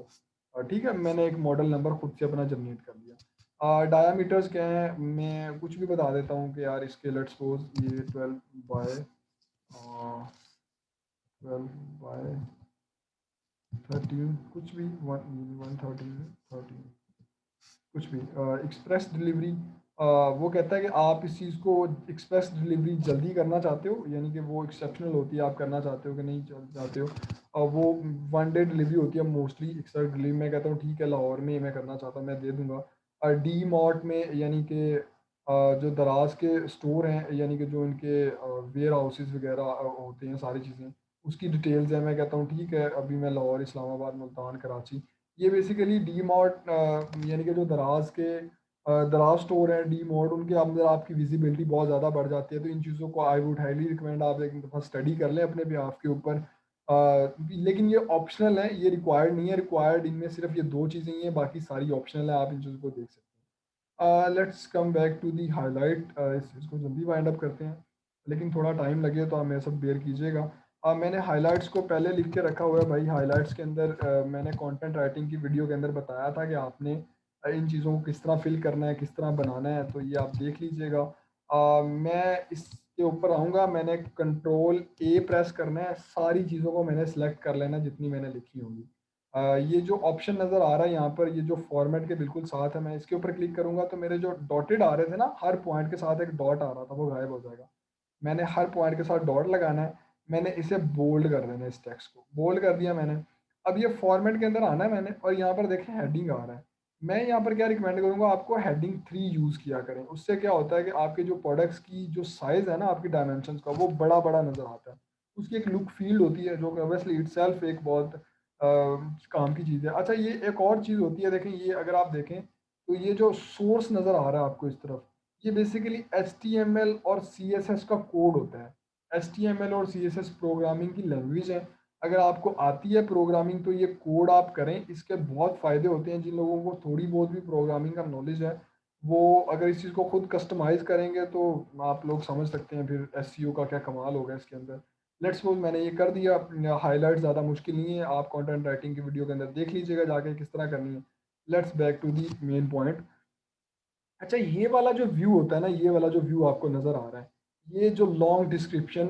ठीक है, मैंने एक मॉडल नंबर खुद से अपना जनरेट कर लिया। डायामीटर्स क्या है, मैं कुछ भी बता देता हूँ कि यार इसके लेट्स सपोज़ ये 12 बाय 13 कुछ भी, 113 कुछ भी एक्सप्रेस डिलीवरी, वो कहता है कि आप इस चीज़ को एक्सप्रेस डिलीवरी जल्दी करना चाहते हो, यानी कि वो एक्सेप्शनल होती है, आप करना चाहते हो कि नहीं चाहते हो। वो 1 डे डिलीवरी होती है मोस्टली, एक्सप्रेस डिलीवरी मैं कहता हूँ ठीक है लाहौर में मैं करना चाहता हूँ मैं दे दूँगा। डी मार्ट में यानी कि जो दराज के स्टोर हैं, यानी कि जो इनके वेयर हाउसेस वगैरह होते हैं सारी चीज़ें, उसकी डिटेल्स है, मैं कहता हूँ ठीक है अभी मैं लाहौर, इस्लामाबाद, मुल्तान, कराची, ये बेसिकली डी मार्ट यानी कि जो दराज के दराज स्टोर हैं डी मार्ट, उनके अंदर आपकी विजिबिलिटी बहुत ज़्यादा बढ़ जाती है। तो इन चीज़ों को आई वुड हाईली रिकमेंड आप एक दफ़ा स्टडी कर लें अपने बिहाफ के ऊपर। लेकिन ये ऑप्शनल है, ये रिक्वायर्ड नहीं है, रिक्वायर्ड इनमें सिर्फ ये 2 चीज़ें ही हैं, बाकी सारी ऑप्शनल है, आप इन चीज़ों को देख सकते हैं। Let's come back to the highlight, इस इसको जल्दी वाइंड अप करते हैं, लेकिन थोड़ा टाइम लगे तो आप मेरे साथ बेयर कीजिएगा। मैंने हाइलाइट्स को पहले लिख के रखा हुआ है भाई। हाइलाइट्स के अंदर मैंने कंटेंट राइटिंग की वीडियो के अंदर बताया था कि आपने इन चीज़ों को किस तरह फिल करना है, किस तरह बनाना है, तो ये आप देख लीजिएगा। मैं इसके ऊपर आऊँगा, मैंने कंट्रोल ए प्रेस करना है, सारी चीज़ों को मैंने सेलेक्ट कर लेना है जितनी मैंने लिखी होंगी। ये जो ऑप्शन नज़र आ रहा है यहाँ पर, ये जो फॉर्मेट के बिल्कुल साथ है, मैं इसके ऊपर क्लिक करूँगा तो मेरे जो डॉटेड आ रहे थे ना, हर पॉइंट के साथ एक डॉट आ रहा था, वो गायब हो जाएगा। मैंने हर पॉइंट के साथ डॉट लगाना है, मैंने इसे बोल्ड कर देना है, इस टेक्स्ट को बोल्ड कर दिया मैंने। अब ये फॉर्मेट के अंदर आना है मैंने, और यहाँ पर देखें हेडिंग आ रहा है। मैं यहाँ पर क्या रिकमेंड करूँगा आपको, हेडिंग 3 यूज़ किया करें। उससे क्या होता है कि आपके जो प्रोडक्ट्स की जो साइज़ है ना, आपकी डायमेंशंस का, वो बड़ा-बड़ा नज़र आता है। उसकी एक लुक फील्ड होती है जो कि ऑब्वियसली इटसेल्फ एक बहुत काम की चीज़ है। अच्छा, ये एक और चीज़ होती है, देखें ये अगर आप देखें तो ये जो सोर्स नज़र आ रहा है आपको इस तरफ, ये बेसिकली एचटीएमएल और सीएसएस का कोड होता है। एचटीएमएल और सीएसएस प्रोग्रामिंग की लैंग्वेज है। अगर आपको आती है प्रोग्रामिंग तो ये कोड आप करें, इसके बहुत फ़ायदे होते हैं। जिन लोगों को थोड़ी बहुत भी प्रोग्रामिंग का नॉलेज है, वो अगर इस चीज़ को खुद कस्टमाइज़ करेंगे तो आप लोग समझ सकते हैं फिर एसईओ का क्या कमाल होगा इसके अंदर। लेट्स सपोज़ मैंने ये कर दिया, हाइलाइट ज़्यादा मुश्किल नहीं है, आप कंटेंट राइटिंग की वीडियो के अंदर देख लीजिएगा जाके किस तरह करनी है। Let's back to the main point. अच्छा, ये वाला जो व्यू होता है ना, ये वाला जो व्यू आपको नज़र आ रहा है, ये जो लॉन्ग डिस्क्रिप्शन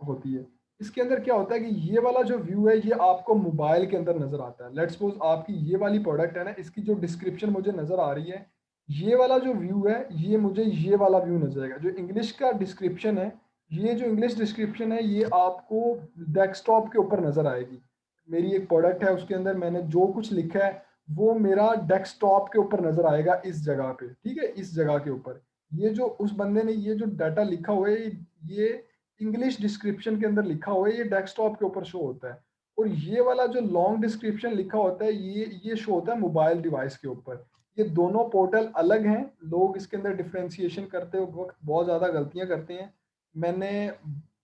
होती है, इसके अंदर क्या होता है कि ये वाला जो व्यू है, ये आपको मोबाइल के अंदर नज़र आता है। लेट्स सपोज़ आपकी ये वाली प्रोडक्ट है ना, इसकी जो डिस्क्रिप्शन मुझे नज़र आ रही है, ये वाला जो व्यू है, ये मुझे ये वाला व्यू नज़र आएगा। जो इंग्लिश का डिस्क्रिप्शन है, ये जो इंग्लिश डिस्क्रिप्शन है, ये आपको डेस्कटॉप के ऊपर नज़र आएगी। मेरी एक प्रोडक्ट है, उसके अंदर मैंने जो कुछ लिखा है, वो मेरा डेस्कटॉप के ऊपर नज़र आएगा इस जगह पे, ठीक है? इस जगह के ऊपर। ये जो उस बंदे ने ये जो डाटा लिखा हुआ है, ये इंग्लिश डिस्क्रिप्शन के अंदर लिखा हुआ है, ये डेस्कटॉप के ऊपर शो होता है। और ये वाला जो लॉन्ग डिस्क्रिप्शन लिखा होता है, ये शो होता है मोबाइल डिवाइस के ऊपर। ये दोनों पोर्टल अलग हैं, लोग इसके अंदर डिफरेंशिएशन करते वक़्त बहुत ज़्यादा गलतियाँ करते हैं। मैंने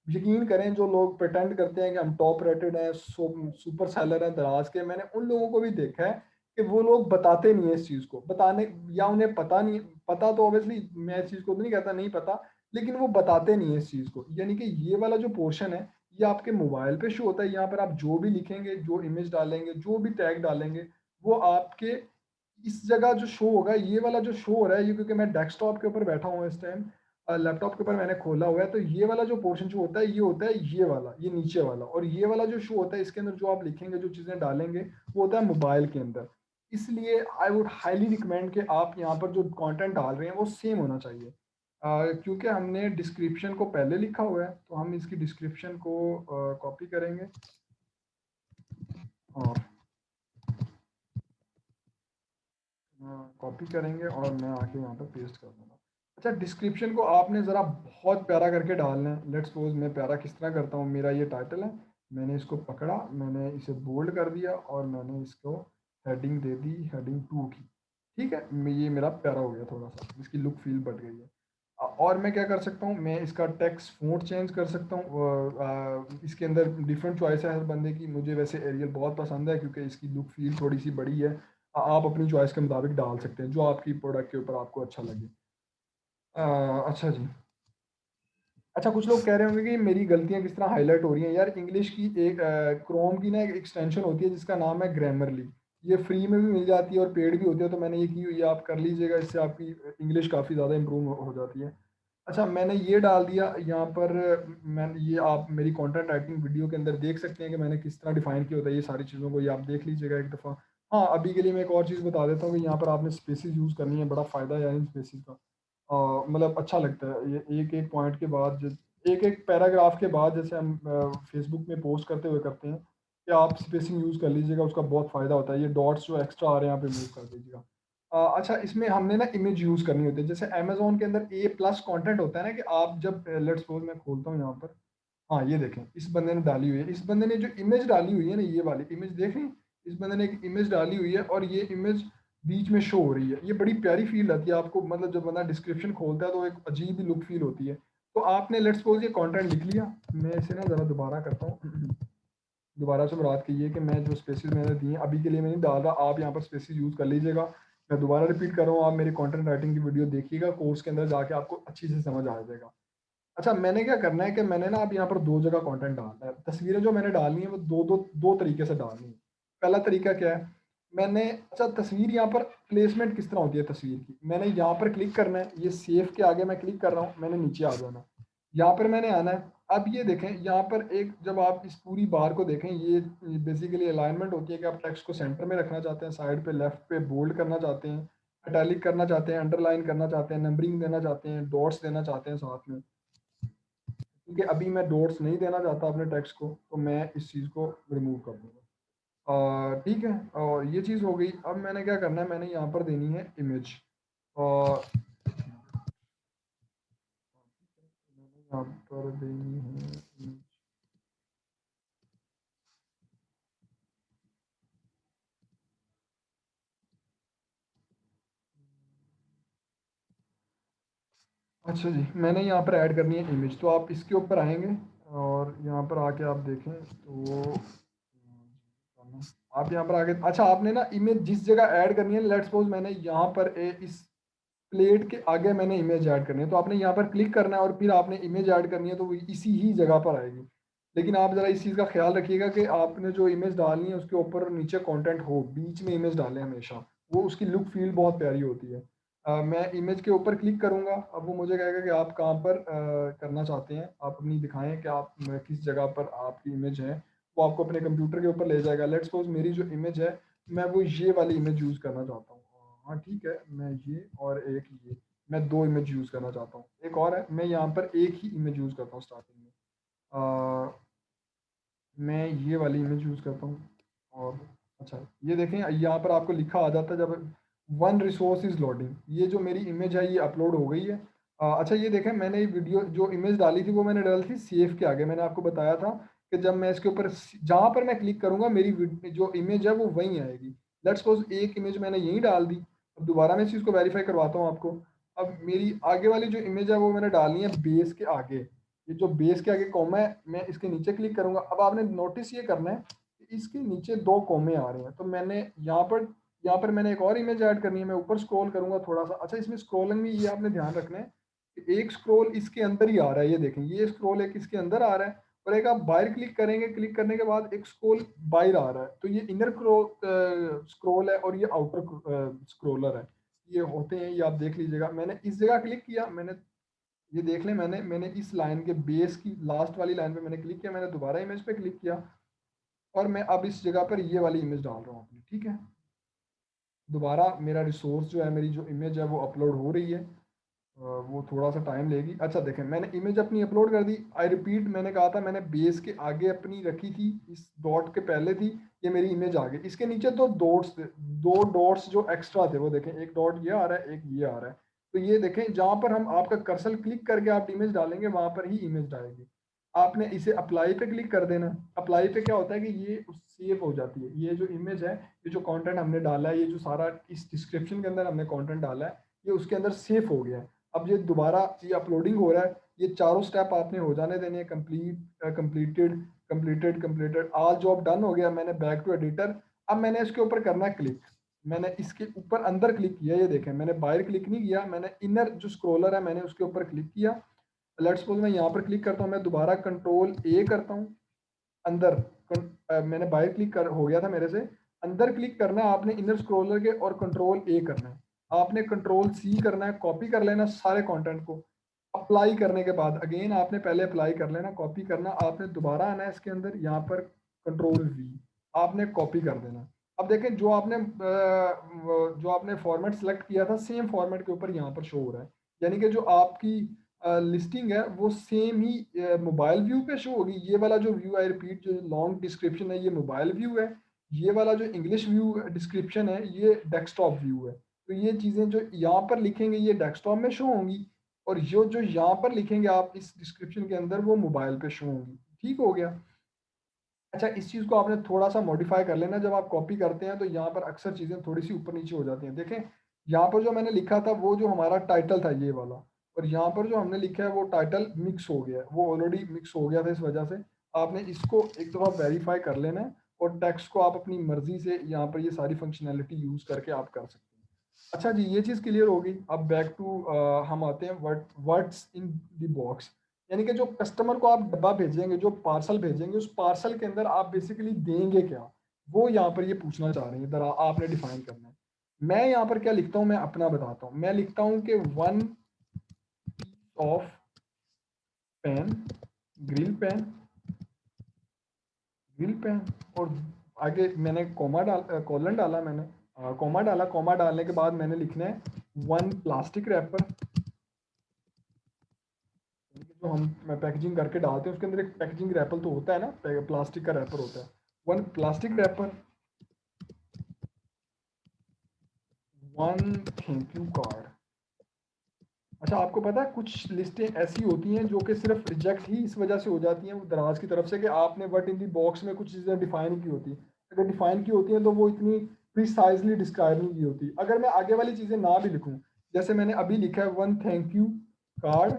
यकीन करें, जो लोग प्रिटेंड करते हैं कि हम टॉप रेटेड हैं, सुपर सेलर हैं दराज के, मैंने उन लोगों को भी देखा है कि वो लोग बताते नहीं है इस चीज़ को, बताने या उन्हें पता नहीं, पता तो ऑब्वियसली मैं इस चीज़ को तो नहीं कहता नहीं पता, लेकिन वो बताते नहीं है इस चीज़ को। यानी कि ये वाला जो पोर्शन है, ये आपके मोबाइल पे शो होता है। यहाँ पर आप जो भी लिखेंगे, जो इमेज डालेंगे, जो भी टैग डालेंगे, वो आपके इस जगह जो शो होगा, ये वाला जो शो हो रहा है, ये क्योंकि मैं डेस्कटॉप के ऊपर बैठा हुआ इस टाइम, लैपटॉप के ऊपर मैंने खोला हुआ है, तो ये वाला जो पोर्शन जो होता है, ये होता है ये वाला, ये नीचे वाला, और ये वाला जो शो होता है, इसके अंदर जो आप लिखेंगे, जो चीज़ें डालेंगे, वो होता है मोबाइल के अंदर। इसलिए आई वुड हाईली रिकमेंड कि आप यहाँ पर जो कंटेंट डाल रहे हैं, वो सेम होना चाहिए। क्योंकि हमने डिस्क्रिप्शन को पहले लिखा हुआ है, तो हम इसकी डिस्क्रिप्शन को कॉपी करेंगे और कॉपी करेंगे और मैं आके यहाँ पर पेस्ट कर दूँगा। अच्छा, डिस्क्रिप्शन को आपने ज़रा बहुत प्यारा करके डालना है। लेट्स सपोज़ मैं प्यारा किस तरह करता हूँ, मेरा ये टाइटल है, मैंने इसको पकड़ा, मैंने इसे बोल्ड कर दिया और मैंने इसको हेडिंग दे दी, हेडिंग 2 की। ठीक है? ये मेरा प्यारा हो गया थोड़ा-सा, इसकी लुक फ़ील बढ़ गई है। और मैं क्या कर सकता हूँ, मैं इसका टेक्स्ट फ़ॉन्ट चेंज कर सकता हूँ। इसके अंदर डिफरेंट चॉइस है हर बंदे की। मुझे वैसे एरियल बहुत पसंद है क्योंकि इसकी लुक फ़ील थोड़ी-सी बड़ी है। आप अपनी चॉइस के मुताबिक डाल सकते हैं, जो आपकी प्रोडक्ट के ऊपर आपको अच्छा लगे। अच्छा जी। अच्छा, कुछ लोग कह रहे होंगे कि मेरी गलतियाँ किस तरह हाइलाइट हो रही हैं। यार, इंग्लिश की एक क्रोम की ना एक एक्सटेंशन होती है जिसका नाम है ग्रामरली। ये फ्री में भी मिल जाती है और पेड भी होती है, तो मैंने ये की हुई है, आप कर लीजिएगा, इससे आपकी इंग्लिश काफ़ी ज़्यादा इम्प्रूव हो जाती है। अच्छा, मैंने ये डाल दिया यहाँ पर। मैंने ये आप मेरी कंटेंट राइटिंग वीडियो के अंदर देख सकते हैं कि मैंने किस तरह डिफ़ाइन किया होता है ये सारी चीज़ों को, ये आप देख लीजिएगा एक दफ़ा। हाँ, अभी के लिए मैं एक और चीज़ बता देता हूँ कि यहाँ पर आपने स्पेसेस यूज़ करनी है, बड़ा फ़ायदा है इन स्पेसेस का। मतलब अच्छा लगता है ये एक-एक पॉइंट के बाद, ज एक-एक पैराग्राफ के बाद, जैसे हम फेसबुक में पोस्ट करते हुए करते हैं, कि आप स्पेसिंग यूज़ कर लीजिएगा, उसका बहुत फ़ायदा होता है। ये डॉट्स जो एक्स्ट्रा आ रहे हैं, यहाँ पे मूव कर दीजिएगा। अच्छा, इसमें हमने ना इमेज यूज़ करनी होती है। जैसे अमेज़न के अंदर ए प्लस कंटेंट होता है ना, कि आप जब लेट्स सपोज़ मैं खोलता हूँ यहाँ पर। हाँ, ये देखें, इस बंदे ने डाली हुई है। इस बंदे ने जो इमेज डाली हुई है ना, ये वाली इमेज देख रही हैं? इस बंदे ने एक इमेज डाली हुई है और ये इमेज बीच में शो हो रही है। ये बड़ी प्यारी फ़ील आती है आपको, मतलब जब बंदा डिस्क्रिप्शन खोलता है तो एक अजीब ही लुक फ़ील होती है। तो आपने लेट्स सपोज़ ये कंटेंट लिख लिया। मैं इसे ना ज़रा दोबारा करता हूँ। दोबारा से मुराद की है कि मैं जो स्पेसेस मैंने दिए हैं, अभी के लिए मैं नहीं डाल रहा, आप यहाँ पर स्पेसेस यूज़ कर लीजिएगा। मैं दोबारा रिपीट कर रहा हूँ, आप मेरी कंटेंट राइटिंग की वीडियो देखिएगा, कोर्स के अंदर जाके आपको अच्छी से समझ आ जाएगा। अच्छा, मैंने क्या करना है कि मैंने ना अब यहाँ पर 2 जगह कंटेंट डालना है। तस्वीरें जो मैंने डालनी है वो 2 तरीके से डालनी है। पहला तरीका क्या है, मैंने अच्छा तस्वीर यहाँ पर प्लेसमेंट किस तरह होती है तस्वीर की, मैंने यहाँ पर क्लिक करना है, ये सेव के आगे मैं क्लिक कर रहा हूँ, मैंने नीचे आ जाना है। यहाँ पर मैंने आना है। अब ये देखें यहाँ पर एक जब आप इस पूरी बार को देखें, ये बेसिकली अलाइनमेंट होती है कि आप टेक्स्ट को सेंटर में रखना चाहते हैं, साइड पे लेफ्ट पे बोल्ड करना चाहते हैं, इटैलिक करना चाहते हैं, अंडरलाइन करना चाहते हैं, नंबरिंग देना चाहते हैं, डॉट्स देना चाहते हैं साथ में। क्योंकि अभी मैं डॉट्स नहीं देना चाहता अपने टेक्स्ट को, तो मैं इस चीज़ को रिमूव कर दूंगा। ठीक है, और ये चीज़ हो गई। अब मैंने क्या करना है, मैंने यहाँ पर देनी है इमेज, और मैंने यहाँ पर देनी है image। अच्छा जी, मैंने यहाँ पर ऐड करनी है इमेज, तो आप इसके ऊपर आएंगे और यहाँ पर आके आप देखें तो आप यहाँ पर आगे, अच्छा आपने ना इमेज जिस जगह ऐड करनी है, लेट्स सपोज मैंने यहाँ पर इस प्लेट के आगे मैंने इमेज ऐड करनी है, तो आपने यहाँ पर क्लिक करना है और फिर आपने इमेज ऐड करनी है, तो वो इसी ही जगह पर आएगी। लेकिन आप ज़रा इस चीज़ का ख्याल रखिएगा कि आपने जो इमेज डालनी है उसके ऊपर और नीचे कंटेंट हो, बीच में इमेज डालें हमेशा, वो उसकी लुक फील बहुत प्यारी होती है। मैं इमेज के ऊपर क्लिक करूँगा, अब वो मुझे कहेगा कि आप कहाँ पर करना चाहते हैं, आप अपनी दिखाएं कि आप किस जगह पर आपकी इमेज है। वो आपको अपने कंप्यूटर के ऊपर ले जाएगा। लेट्स सपोज मेरी जो इमेज है, मैं वो ये वाली इमेज यूज़ करना चाहता हूँ। हाँ ठीक है, मैं ये और एक ये, मैं 2 इमेज यूज़ करना चाहता हूँ। एक और है, मैं यहाँ पर एक ही इमेज यूज़ करता हूँ स्टार्टिंग में। मैं ये वाली इमेज यूज़ करता हूँ। और अच्छा, ये देखें यहाँ पर आपको लिखा आ जाता है जब वन रिसोर्स इज़ लोडिंग, ये जो मेरी इमेज है ये अपलोड हो गई है। अच्छा ये देखें, मैंने ये वीडियो जो इमेज डाली थी वो मैंने डाली थी सेव के आगे। मैंने आपको बताया था कि जब मैं इसके ऊपर जहाँ पर मैं क्लिक करूँगा मेरी जो इमेज है वो वहीं आएगी। लेट्स सपोज एक इमेज मैंने यहीं डाल दी। अब दोबारा मैं इस चीज़ को वेरीफाई करवाता हूँ आपको। अब मेरी आगे वाली जो इमेज है वो मैंने डालनी है बेस के आगे। ये जो बेस के आगे कॉमा है, मैं इसके नीचे क्लिक करूंगा। अब आपने नोटिस ये करना है कि इसके नीचे 2 कॉमे आ रहे हैं, तो मैंने यहाँ पर मैंने एक और इमेज ऐड करनी है। मैं ऊपर स्क्रॉल करूंगा थोड़ा सा। अच्छा, इसमें स्क्रॉलिंग में ये आपने ध्यान रखना है कि एक स्क्रॉल इसके अंदर ही आ रहा है, ये देखें ये स्क्रॉल एक इसके अंदर आ रहा है, और एक आप बाहर क्लिक करेंगे, क्लिक करने के बाद एक स्क्रॉल बाहर आ रहा है, तो ये इनर स्क्रॉल है और ये आउटर स्क्रॉलर है। ये होते हैं, ये आप देख लीजिएगा। मैंने इस जगह क्लिक किया, मैंने ये देख लें, मैंने इस लाइन के बेस की लास्ट वाली लाइन पे मैंने क्लिक किया, मैंने दोबारा इमेज पे क्लिक किया, और मैं अब इस जगह पर ये वाली इमेज डाल रहा हूँ अपनी। ठीक है, दोबारा मेरा रिसोर्स जो है, मेरी जो इमेज है वो अपलोड हो रही है। वो थोड़ा सा टाइम लेगी। अच्छा देखें, मैंने इमेज अपनी अपलोड कर दी। आई रिपीट, मैंने कहा था मैंने बेस के आगे अपनी रखी थी, इस डॉट के पहले थी। ये मेरी इमेज आ गई, इसके नीचे 2 डॉट्स थे, 2 डॉट्स जो एक्स्ट्रा थे, वो देखें एक डॉट ये आ रहा है, एक ये आ रहा है। तो ये देखें, जहाँ पर हम आपका कर्सर क्लिक करके आप इमेज डालेंगे वहां पर ही इमेज डालेगी। आपने इसे अप्लाई पे क्लिक कर देना। अप्लाई पे क्या होता है कि ये सेव हो जाती है, ये जो इमेज है, ये जो कंटेंट हमने डाला है, ये जो सारा इस डिस्क्रिप्शन के अंदर हमने कंटेंट डाला है, ये उसके अंदर सेव हो गया है। अब ये दोबारा ये अपलोडिंग हो रहा है। ये चारों स्टेप आपने हो जाने देने हैं, कंप्लीटेड कंप्लीटेड कंप्लीटेड, आज जॉब डन हो गया। मैंने बैक टू एडिटर, अब मैंने इसके ऊपर करना है क्लिक। मैंने इसके ऊपर अंदर क्लिक किया, ये देखें मैंने बाहर क्लिक नहीं किया, मैंने इनर जो स्क्रोलर है मैंने उसके ऊपर क्लिक किया। लेट्स सपोज मैं यहाँ पर क्लिक करता हूँ, मैं दोबारा कंट्रोल ए करता हूँ। अंदर मैंने बाहर क्लिक कर हो गया था मेरे से, अंदर क्लिक करना है आपने इनर स्क्रोलर के, और कंट्रोल ए करना है। आपने कंट्रोल सी करना है, कॉपी कर लेना सारे कंटेंट को। अप्लाई करने के बाद अगेन आपने पहले अप्लाई कर लेना, कॉपी करना, आपने दोबारा आना है इसके अंदर, यहाँ पर कंट्रोल वी, आपने कॉपी कर देना। अब देखें, जो आपने फॉर्मेट सेलेक्ट किया था सेम फॉर्मेट के ऊपर यहाँ पर शो हो रहा है। यानी कि जो आपकी लिस्टिंग है वो सेम ही मोबाइल व्यू पे शो होगी। ये वाला जो व्यू, आई रिपीट, जो लॉन्ग डिस्क्रिप्शन है ये मोबाइल व्यू है। ये वाला जो इंग्लिश व्यू डिस्क्रिप्शन है ये डेस्कटॉप व्यू है। तो ये चीज़ें जो यहाँ पर लिखेंगे ये डेस्कटॉप में शो होंगी, और जो जो यहाँ पर लिखेंगे आप इस डिस्क्रिप्शन के अंदर वो मोबाइल पे शो होंगी। ठीक हो गया। अच्छा, इस चीज़ को आपने थोड़ा सा मॉडिफाई कर लेना। जब आप कॉपी करते हैं तो यहाँ पर अक्सर चीज़ें थोड़ी सी ऊपर नीचे हो जाती हैं। देखें, यहाँ पर जो मैंने लिखा था वो जो हमारा टाइटल था ये वाला, और यहाँ पर जो हमने लिखा है वो टाइटल मिक्स हो गया है, वो ऑलरेडी मिक्स हो गया था। इस वजह से आपने इसको एक दफ़ा वेरीफाई कर लेना है, और टेक्स्ट को आप अपनी मर्जी से यहाँ पर ये सारी फंक्शनैलिटी यूज़ करके आप कर सकते हैं। अच्छा जी, ये चीज़ क्लियर होगी। अब बैक टू हम आते हैं वर्ड्स इन द बॉक्स। यानी कि जो कस्टमर को आप डब्बा भेजेंगे, जो पार्सल भेजेंगे, उस पार्सल के अंदर आप बेसिकली देंगे क्या? वो यहाँ पर ये पूछना चाह रहे हैं, इधर आपने डिफाइन करना है। मैं यहाँ पर क्या लिखता हूँ, मैं अपना बताता हूँ। मैं लिखता हूँ कि 1 of pen, grill pen, grill pen, और आगे मैंने कॉलन डाला मैंने, कॉमा डाला। कॉमा डालने के बाद मैंने लिखना है 1 प्लास्टिक रैपर, जो हम पैकेजिंग करके डालते हैं उसके अंदर एक पैकेजिंग रैपर तो होता है ना, प्लास्टिक का रैपर होता है। 1 plastic wrapper, 1 thank you card. अच्छा, आपको पता है कुछ लिस्टें ऐसी होती हैं जो कि सिर्फ रिजेक्ट ही इस वजह से हो जाती हैं वो दराज की तरफ से, कि आपने व्हाट इन दी बॉक्स में कुछ चीज़ें डिफाइन की होती, अगर डिफाइन की होती हैं तो वो इतनी प्रिसाइजली डिस्क्राइब नहीं की होती। अगर मैं आगे वाली चीज़ें ना भी लिखूं, जैसे मैंने अभी लिखा है 1 थैंक यू कार्ड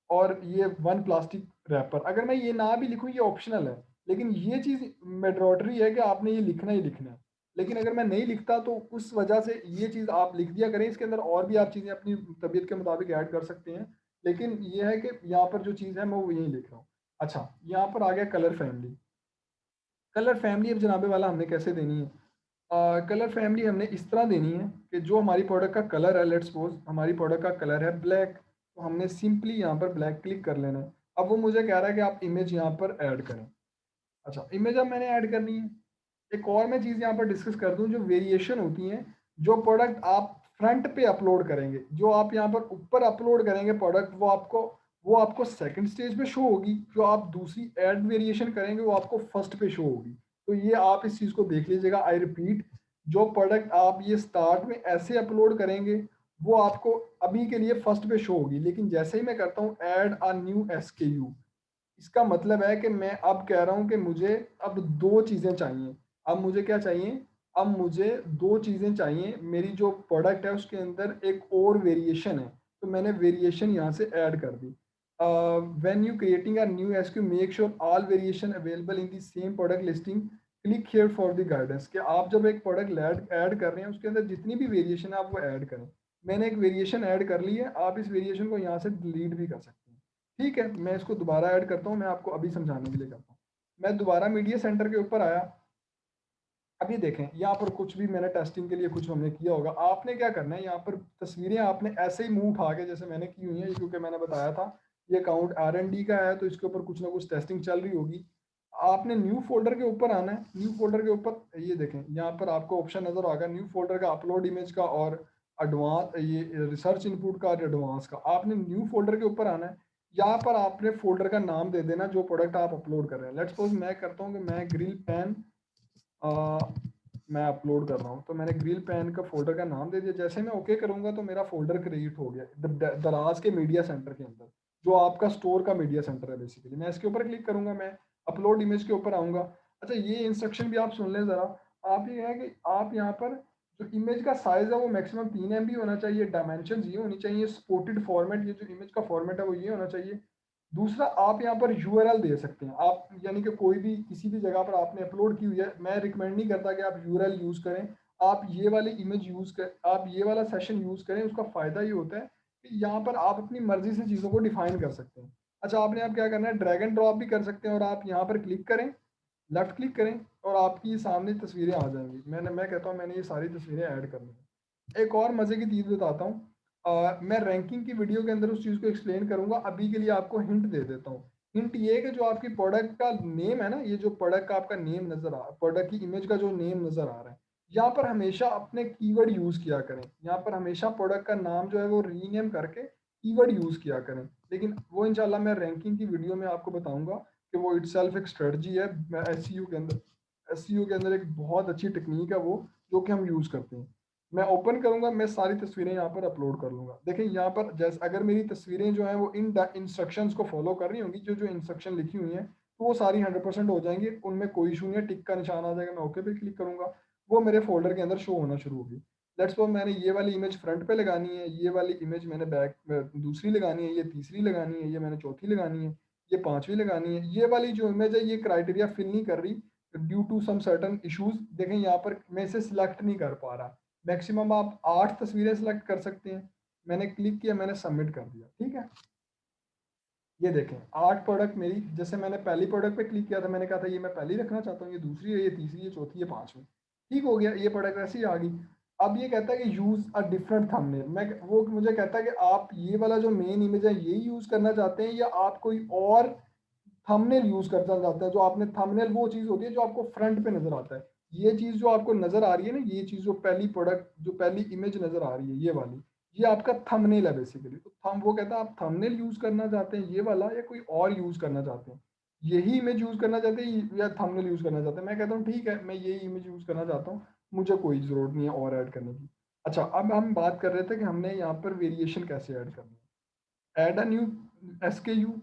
और ये 1 प्लास्टिक रैपर, अगर मैं ये ना भी लिखूं ये ऑप्शनल है, लेकिन ये चीज़ मैंडेटरी है कि आपने ये लिखना ही लिखना है। लेकिन अगर मैं नहीं लिखता तो उस वजह से ये चीज़ आप लिख दिया करें। इसके अंदर और भी आप चीज़ें अपनी तबीयत के मुताबिक ऐड कर सकते हैं, लेकिन ये है कि यहाँ पर जो चीज़ है मैं वो यही लिख रहा हूँ। अच्छा, यहाँ पर आ गया कलर फैमिली। कलर फैमिली अब जनाबे वाला हमने कैसे देनी है? कलर फैमिली हमने इस तरह देनी है कि जो हमारी प्रोडक्ट का कलर है, लेट्स सपोज हमारी प्रोडक्ट का कलर है ब्लैक, तो हमने सिंपली यहाँ पर ब्लैक क्लिक कर लेना है। अब वो मुझे कह रहा है कि आप इमेज यहाँ पर ऐड करें। अच्छा, इमेज अब मैंने ऐड करनी है। एक और मैं चीज़ यहाँ पर डिस्कस कर दूँ, जो वेरिएशन होती हैं, जो प्रोडक्ट आप फ्रंट पे अपलोड करेंगे, जो आप यहाँ पर ऊपर अपलोड करेंगे प्रोडक्ट, वो आपको सेकंड स्टेज पे शो होगी। जो आप दूसरी ऐड वेरिएशन करेंगे वो आपको फर्स्ट पे शो होगी। तो ये आप इस चीज़ को देख लीजिएगा। आई रिपीट, जो प्रोडक्ट आप ये स्टार्ट में ऐसे अपलोड करेंगे वो आपको अभी के लिए फर्स्ट पे शो होगी, लेकिन जैसे ही मैं करता हूँ ऐड अ न्यू एसकेयू, इसका मतलब है कि मैं अब कह रहा हूँ कि मुझे अब 2 चीज़ें चाहिए। अब मुझे क्या चाहिए? अब मुझे 2 चीज़ें चाहिए। मेरी जो प्रोडक्ट है उसके अंदर एक और वेरिएशन है, तो मैंने वेरिएशन यहाँ से ऐड कर दी। When you creating a new SKU make sure all variation available in the same product listing, click here for the guidance. कि आप जब एक प्रोडक्ट ऐड कर रहे हैं उसके अंदर जितनी भी वेरिएशन है आप वो ऐड करें। मैंने एक वेरिएशन ऐड कर ली है, आप इस वेरिएशन को यहाँ से डिलीट भी कर सकते हैं। ठीक है, मैं इसको दोबारा ऐड करता हूँ, मैं आपको अभी समझाने के लिए करता हूँ। मैं दोबारा मीडिया सेंटर के ऊपर आया। अभी देखें यहाँ पर कुछ भी मैंने टेस्टिंग के लिए कुछ हमने किया होगा। आपने क्या करना है, यहाँ पर तस्वीरें आपने ऐसे ही मुंह उठा के जैसे मैंने की हुई है, क्योंकि मैंने बताया था ये अकाउंट R&D का है तो इसके ऊपर कुछ ना कुछ टेस्टिंग चल रही होगी। आपने न्यू फोल्डर के ऊपर आना है। न्यू फोल्डर के ऊपर ये देखें, यहाँ पर आपको ऑप्शन नजर आएगा न्यू फोल्डर का, अपलोड इमेज का और एडवांस, ये रिसर्च इनपुट का और एडवांस का। आपने न्यू फोल्डर के ऊपर आना है। यहाँ पर आपने फोल्डर का नाम दे देना जो प्रोडक्ट आप अपलोड कर रहे हैं। लेट्स सपोज मैं करता हूँ कि मैं ग्रिल पैन मैं अपलोड कर रहा हूँ, तो मैंने ग्रिल पैन का फोल्डर का नाम दे दिया। जैसे मैं ओके करूँगा तो मेरा फोल्डर क्रिएट हो गया दराज के मीडिया सेंटर के अंदर, जो आपका स्टोर का मीडिया सेंटर है बेसिकली। मैं इसके ऊपर क्लिक करूँगा, मैं अपलोड इमेज के ऊपर आऊँगा। अच्छा, ये इंस्ट्रक्शन भी आप सुन लें ज़रा। आप ये है कि आप यहाँ पर जो इमेज का साइज़ है वो मैक्सिमम 3 MB होना चाहिए। डायमेंशन ये होनी चाहिए। सपोर्टेड फॉर्मेट, ये जो इमेज का फॉर्मेट है वो ये होना चाहिए। दूसरा, आप यहाँ पर यूआरएल दे सकते हैं। आप यानी कि कोई भी किसी भी जगह पर आपने अपलोड की हुई है, मैं रिकमेंड नहीं करता कि आप यूआरएल यूज़ करें। आप ये वाली इमेज यूज़ कर आप ये वाला सेशन यूज़ करें। उसका फ़ायदा ये होता है कि यहाँ पर आप अपनी मर्ज़ी से चीज़ों को डिफ़ाइन कर सकते हैं। अच्छा, आपने आप क्या करना है, ड्रैग एंड ड्रॉप भी कर सकते हैं और आप यहाँ पर क्लिक करें, लेफ़्ट क्लिक करें और आपकी सामने तस्वीरें आ जाएँगी। मैं कहता हूँ मैंने ये सारी तस्वीरें ऐड कर ली हैं। एक और मज़े की चीज़ बताता हूँ। मैं रैंकिंग की वीडियो के अंदर उस चीज़ को एक्सप्लेन करूँगा। अभी के लिए आपको हिंट दे देता हूँ। हिंट ये है कि जो आपकी प्रोडक्ट का नेम है ना, ये जो प्रोडक्ट का आपका नेम नज़र आ प्रोडक्ट की इमेज का जो नेम नज़र आ रहा है, यहाँ पर हमेशा अपने कीवर्ड यूज़ किया करें। यहाँ पर हमेशा प्रोडक्ट का नाम जो है वो रीनेम करके कीवर्ड यूज़ किया करें। लेकिन वो इंशाल्लाह मैं रैंकिंग की वीडियो में आपको बताऊँगा कि वो इटसेल्फ एक स्ट्रेटजी है। एसईओ के अंदर, एसईओ के अंदर एक बहुत अच्छी टेक्नीक है वो, जो कि हम यूज़ करते हैं। मैं ओपन करूँगा, मैं सारी तस्वीरें यहाँ पर अपलोड कर लूँगा। देखें यहाँ पर जैसे अगर मेरी तस्वीरें जो हैं वो इन इंस्ट्रक्शंस को फॉलो कर रही होंगी, जो इंस्ट्रक्शन लिखी हुई हैं, तो वो सारी 100% हो जाएंगी। उनमें कोई इशू नहीं है। टिक का निशान आ जाएगा, मैं ओके पे क्लिक करूँगा, वो मेरे फोल्डर के अंदर शो होना शुरू होगी। लेट्स सपोज मैंने ये वाली इमेज फ्रंट पे लगानी है, ये वाली इमेज मैंने बैक दूसरी लगानी है, ये तीसरी लगानी है, ये मैंने चौथी लगानी है, ये पांचवी लगानी है। ये वाली जो इमेज है ये क्राइटेरिया फिल नहीं कर रही due to some certain issues. देखें यहाँ पर मैं इसे सिलेक्ट नहीं कर पा रहा। मैक्सिमम आप 8 तस्वीरें सेलेक्ट कर सकते हैं। मैंने क्लिक किया, मैंने सबमिट कर दिया। ठीक है, ये देखें 8 प्रोडक्ट मेरी, जैसे मैंने पहली प्रोडक्ट पे क्लिक किया था, मैंने कहा था ये मैं पहली रखना चाहता हूँ, ये दूसरी है, ये तीसरी, ये चौथी, ये पाँचवीं। ठीक हो गया, ये प्रोडक्ट ऐसे ही आ गई। अब ये कहता है कि यूज़ अ डिफरेंट थंबनेल, मैं वो मुझे कहता है कि आप ये वाला जो मेन इमेज है यही यूज़ करना चाहते हैं या आप कोई और थंबनेल यूज़ करना चाहते हैं। जो आपने थंबनेल वो चीज़ होती है जो आपको फ्रंट पे नज़र आता है। ये चीज़ जो आपको नज़र आ रही है ना, ये चीज़ जो पहली प्रोडक्ट जो पहली इमेज नज़र आ रही है ये वाली, ये आपका थंबनेल है बेसिकली। तो थंब वो कहता है आप थंबनेल यूज़ करना चाहते हैं ये वाला या कोई और यूज़ करना चाहते हैं? यही इमेज यूज़ करना चाहते हैं या थंबनेल यूज़ करना चाहते हैं? मैं कहता हूँ ठीक है, मैं यही इमेज यूज़ करना चाहता हूँ, मुझे कोई ज़रूरत नहीं है और ऐड करने की। अच्छा, अब हम बात कर रहे थे कि हमने यहाँ पर वेरिएशन कैसे ऐड करनी है। ऐड अ न्यू एसकेयू,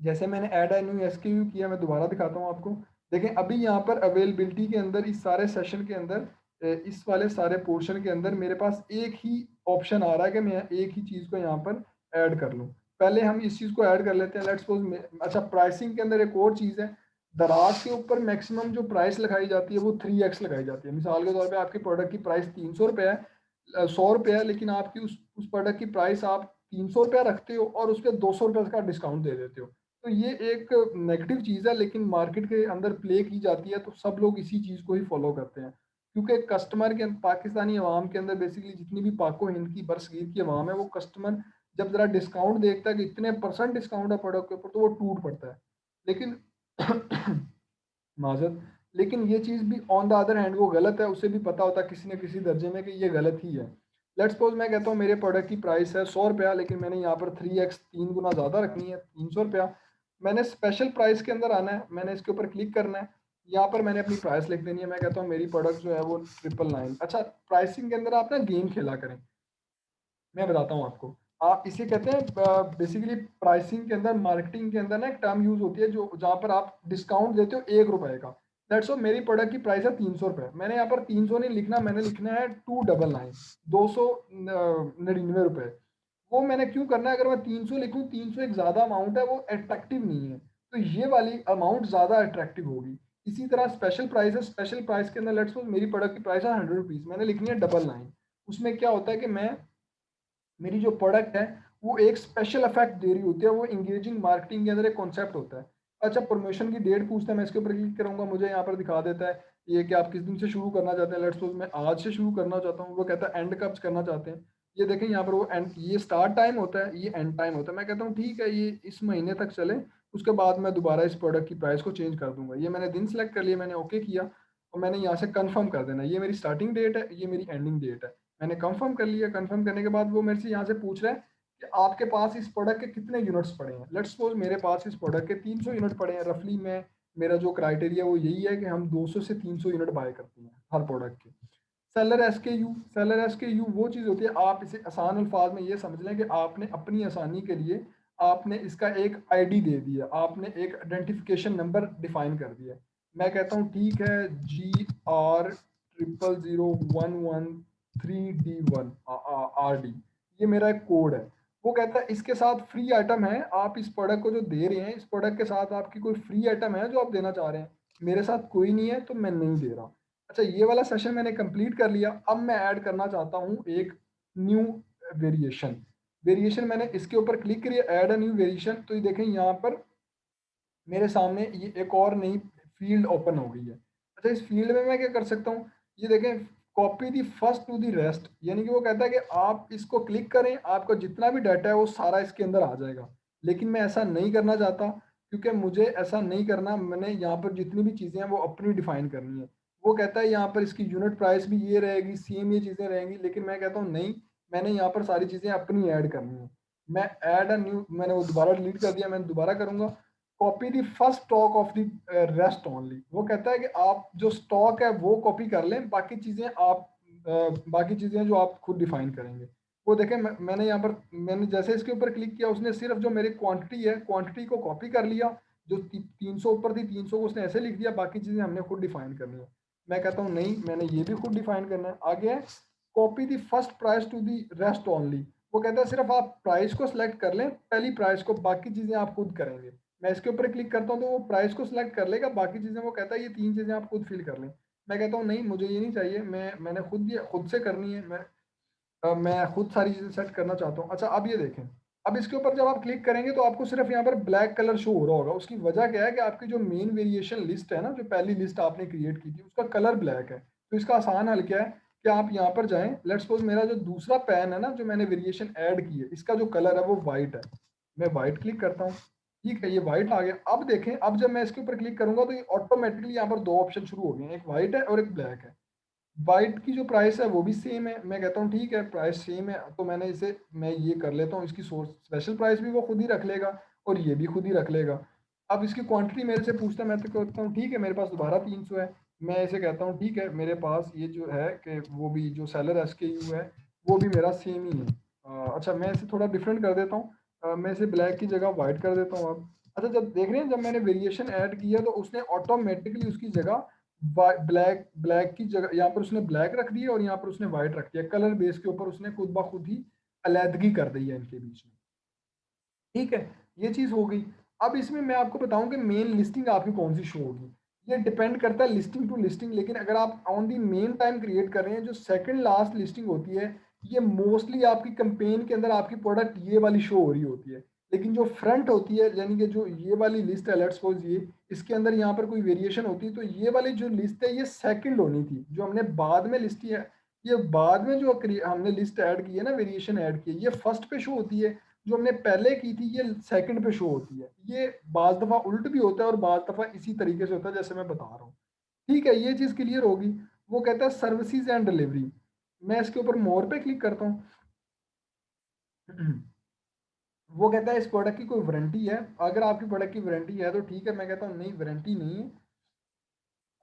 जैसे मैंने ऐड अ न्यू एसकेयू किया, मैं दोबारा दिखाता हूँ आपको। देखें अभी यहाँ पर अवेलेबिलिटी के अंदर इस सारे सेशन के अंदर इस वाले सारे पोर्शन के अंदर मेरे पास एक ही ऑप्शन आ रहा है कि मैं एक ही चीज़ को यहाँ पर ऐड कर लूँ। पहले हम इस चीज़ को ऐड कर लेते हैं। लेट्स सपोज अच्छा, प्राइसिंग के अंदर एक और चीज़ है, दराज के ऊपर मैक्सिमम जो प्राइस लगाई जाती है वो 3x लगाई जाती है। मिसाल के तौर पे आपकी प्रोडक्ट की प्राइस 300 रुपये है, 100 रुपये है, लेकिन आपकी उस प्रोडक्ट की प्राइस आप 300 रुपया रखते हो और उस पे 200 रुपये का डिस्काउंट दे देते हो। तो ये एक नेगेटिव चीज़ है, लेकिन मार्केट के अंदर प्ले की जाती है तो सब लोग इसी चीज़ को ही फॉलो करते हैं। क्योंकि कस्टमर के पाकिस्तानी अवाम के अंदर बेसिकली जितनी भी पाको हिंद की बरसगीर की अवाम है, वो कस्टमर जब ज़रा डिस्काउंट देखता है कि इतने परसेंट डिस्काउंट है प्रोडक्ट के ऊपर, तो वो टूट पड़ता है। लेकिन माज़रत, लेकिन ये चीज़ भी ऑन द अदर हैंड वो गलत है, उसे भी पता होता है किसी न किसी दर्जे में कि ये गलत ही है। लेट्स सपोज़ मैं कहता हूँ मेरे प्रोडक्ट की प्राइस है 100 रुपया, लेकिन मैंने यहाँ पर 3x 3 गुना ज़्यादा रखनी है, 300 रुपया। मैंने स्पेशल प्राइस के अंदर आना है, मैंने इसके ऊपर क्लिक करना है, यहाँ पर मैंने अपनी प्राइस लिख देनी है। मैं कहता हूँ मेरी प्रोडक्ट जो है वो 999। अच्छा, प्राइसिंग के अंदर आप ना गेम खेला करें। मैं बताता हूँ आपको। आप इसे कहते हैं बेसिकली प्राइसिंग के अंदर, मार्केटिंग के अंदर ना एक टर्म यूज़ होती है जो जहाँ पर आप डिस्काउंट देते हो ₹1 का। दैट्स सो मेरी प्रोडक्ट की प्राइस है ₹300। मैंने यहाँ पर 300 नहीं लिखना, मैंने लिखना है 299, ₹299। वो मैंने क्यों करना है? अगर मैं 300 लिखूँ, 300 एक ज़्यादा अमाउंट है, वो अट्रैक्टिव नहीं है। तो ये वाली अमाउंट ज़्यादा अट्रैक्टिव होगी। इसी तरह स्पेशल प्राइस है, स्पेशल प्राइस के अंदर लेट्स सपोज़ मेरी प्रोडक्ट की प्राइस है ₹100, मैंने लिखनी है 99। उसमें क्या होता है कि मैं मेरी जो प्रोडक्ट है वो एक स्पेशल इफेक्ट दे रही होती है, वो इंगेजिंग मार्केटिंग के अंदर एक कॉन्सेप्ट होता है। अच्छा, प्रमोशन की डेट पूछता है, मैं इसके ऊपर क्लिक करूंगा, मुझे यहाँ पर दिखा देता है ये कि आप किस दिन से शुरू करना चाहते हैं। लेट्स सपोज मैं आज से शुरू करना चाहता हूँ, वो कहता है एंड कब करना चाहते हैं। ये देखें यहाँ पर वो एंड, ये स्टार्ट टाइम होता है, ये एंड टाइम होता है। मैं कहता हूँ ठीक है, ये इस महीने तक चले, उसके बाद मैं दोबारा इस प्रोडक्ट की प्राइस को चेंज कर दूंगा। ये मैंने दिन सेलेक्ट कर लिया, मैंने ओके किया और मैंने यहाँ से कन्फर्म कर देना, ये मेरी स्टार्टिंग डेट है, ये मेरी एंडिंग डेट है। मैंने कंफर्म कर लिया। कंफर्म करने के बाद वो मेरे से यहाँ से पूछ रहा है कि आपके पास इस प्रोडक्ट के कितने यूनिट्स पड़े हैं। लेट्स सपोज मेरे पास इस प्रोडक्ट के 300 यूनिट पड़े हैं रफली। मैं मेरा जो क्राइटेरिया वो यही है कि हम 200 से 300 यूनिट बाय करते हैं हर प्रोडक्ट के। सेलर एस के यू वो चीज़ होती है, आप इसे आसान अल्फाज में ये समझ लें कि आपने अपनी आसानी के लिए आपने इसका एक आईडी दे दिया, आपने एक आइडेंटिफिकेशन नंबर डिफाइन कर दिया। मैं कहता हूँ ठीक है, GR000113D1 RD, ये मेरा एक कोड है। वो कहता है इसके साथ फ्री आइटम है, आप इस प्रोडक्ट को जो दे रहे हैं, इस प्रोडक्ट के साथ आपकी कोई फ्री आइटम है जो आप देना चाह रहे हैं? मेरे साथ कोई नहीं है तो मैं नहीं दे रहा। अच्छा, ये वाला सेशन मैंने कंप्लीट कर लिया। अब मैं ऐड करना चाहता हूँ एक न्यू वेरिएशन। वेरिएशन मैंने इसके ऊपर क्लिक करिए, ऐड अ न्यू वेरिएशन। तो ये देखें यहाँ पर मेरे सामने ये एक और नई फील्ड ओपन हो गई है। अच्छा, इस फील्ड में मैं क्या कर सकता हूँ? ये देखें, copy the first to the rest, यानी कि वो कहता है कि आप इसको क्लिक करें, आपका जितना भी डाटा है वो सारा इसके अंदर आ जाएगा। लेकिन मैं ऐसा नहीं करना चाहता, क्योंकि मुझे ऐसा नहीं करना। मैंने यहाँ पर जितनी भी चीज़ें हैं वो अपनी डिफाइन करनी है। वो कहता है यहाँ पर इसकी यूनिट प्राइस भी ये रहेगी, सेम ये चीज़ें रहेंगी, लेकिन मैं कहता हूँ नहीं, मैंने यहाँ पर सारी चीज़ें अपनी ऐड करनी है। मैं ऐड अ न्यू, मैंने वो दोबारा डिलीट कर दिया, मैं दोबारा करूँगा। Copy the first stock of the rest only. वो कहता है कि आप जो स्टॉक है वो कॉपी कर लें, बाकी चीज़ें आप बाकी चीज़ें जो आप खुद डिफाइन करेंगे। वो देखें, मैंने यहाँ पर मैंने जैसे इसके ऊपर क्लिक किया, उसने सिर्फ जो मेरी क्वांटिटी है, क्वांटिटी को कॉपी कर लिया। जो 300 ऊपर थी, 300 को उसने ऐसे लिख दिया, बाकी चीज़ें हमने खुद डिफाइन करनी है। मैं कहता हूँ नहीं, मैंने ये भी खुद डिफाइन करना है। आगे है copy the first price to the rest only. वो कहता है सिर्फ आप प्राइस को सिलेक्ट कर लें, पहली प्राइस को, बाकी चीज़ें आप खुद करेंगे। मैं इसके ऊपर क्लिक करता हूँ तो वो प्राइस को सिलेक्ट कर लेगा, बाकी चीज़ें वो कहता है ये 3 चीज़ें आप खुद फिल कर लें। मैं कहता हूँ नहीं, मुझे ये नहीं चाहिए, मैंने खुद ये खुद से करनी है। मैं खुद सारी चीज़ें सेट करना चाहता हूँ। अच्छा, अब ये देखें, अब इसके ऊपर जब आप क्लिक करेंगे तो आपको सिर्फ यहाँ पर ब्लैक कलर शो हो रहा होगा। उसकी वजह क्या है कि आपकी जो मेन वेरिएशन लिस्ट है ना, जो पहली लिस्ट आपने क्रिएट की थी, उसका कलर ब्लैक है। तो इसका आसान हल क्या है कि आप यहाँ पर जाएं। लेट्स सपोज मेरा जो दूसरा पैन है ना, जो मैंने वेरिएशन ऐड की है, इसका जो कलर है वो व्हाइट है। मैं व्हाइट क्लिक करता हूँ। ठीक है, ये व्हाइट आ गया। अब देखें, अब जब मैं इसके ऊपर क्लिक करूंगा तो ये ऑटोमेटिकली यहाँ पर दो ऑप्शन शुरू हो गए हैं, एक व्हाइट है और एक ब्लैक है। वाइट की जो प्राइस है वो भी सेम है। मैं कहता हूँ ठीक है, प्राइस सेम है तो मैंने इसे, मैं ये कर लेता हूँ, इसकी सोर्स स्पेशल प्राइस भी वो खुद ही रख लेगा और ये भी खुद ही रख लेगा। अब इसकी क्वांटिटी मेरे से पूछता है, मैं तो कहता हूँ ठीक है, मेरे पास दोबारा 300 है। मैं इसे कहता हूँ ठीक है, मेरे पास ये जो है कि वो भी जो सेलर SKU है वो भी मेरा सेम ही है। अच्छा, मैं इसे थोड़ा डिफरेंट कर देता हूँ। मैं इसे ब्लैक की जगह वाइट कर देता हूँ अब। अच्छा, जब देख रहे हैं, जब मैंने वेरिएशन ऐड किया तो उसने ऑटोमेटिकली उसकी जगह ब्लैक ब्लैक की जगह यहाँ पर उसने ब्लैक रख दिया और यहाँ पर उसने व्हाइट रख दिया। कलर बेस के ऊपर उसने खुद ब खुद ही अलैदगी कर दी है इनके बीच में। ठीक है, ये चीज़ हो गई। अब इसमें मैं आपको बताऊं कि मेन लिस्टिंग आपकी कौन सी शो होगी। ये डिपेंड करता है लिस्टिंग टू लिस्टिंग, लेकिन अगर आप on the main time create कर रहे हैं, जो सेकंड लास्ट लिस्टिंग होती है, ये मोस्टली आपकी कंपेन के अंदर आपकी प्रोडक्ट ये वाली शो हो रही होती है। लेकिन जो फ्रंट होती है, यानी कि जो ये वाली लिस्ट है, लेट्स सपोज ये, इसके अंदर यहाँ पर कोई वेरिएशन होती है, तो ये वाली जो लिस्ट है ये सेकंड होनी थी। जो हमने बाद में लिस्ट है, ये बाद में जो हमने लिस्ट ऐड की है ना, वेरिएशन ऐड की है, ये फर्स्ट पे शो होती है। जो हमने पहले की थी ये सेकंड पे शो होती है। ये बाज दफा उल्ट भी होता है और बाज दफा इसी तरीके से होता है जैसे मैं बता रहा हूँ। ठीक है, ये चीज क्लियर होगी। वो कहता है सर्विसेज एंड डिलीवरी। मैं इसके ऊपर मोर पे क्लिक करता हूँ। वो कहता है इस प्रोडक्ट की कोई वारंटी है। अगर आपकी प्रोडक्ट की वारंटी है तो ठीक है, मैं कहता हूँ नहीं, वारंटी नहीं है।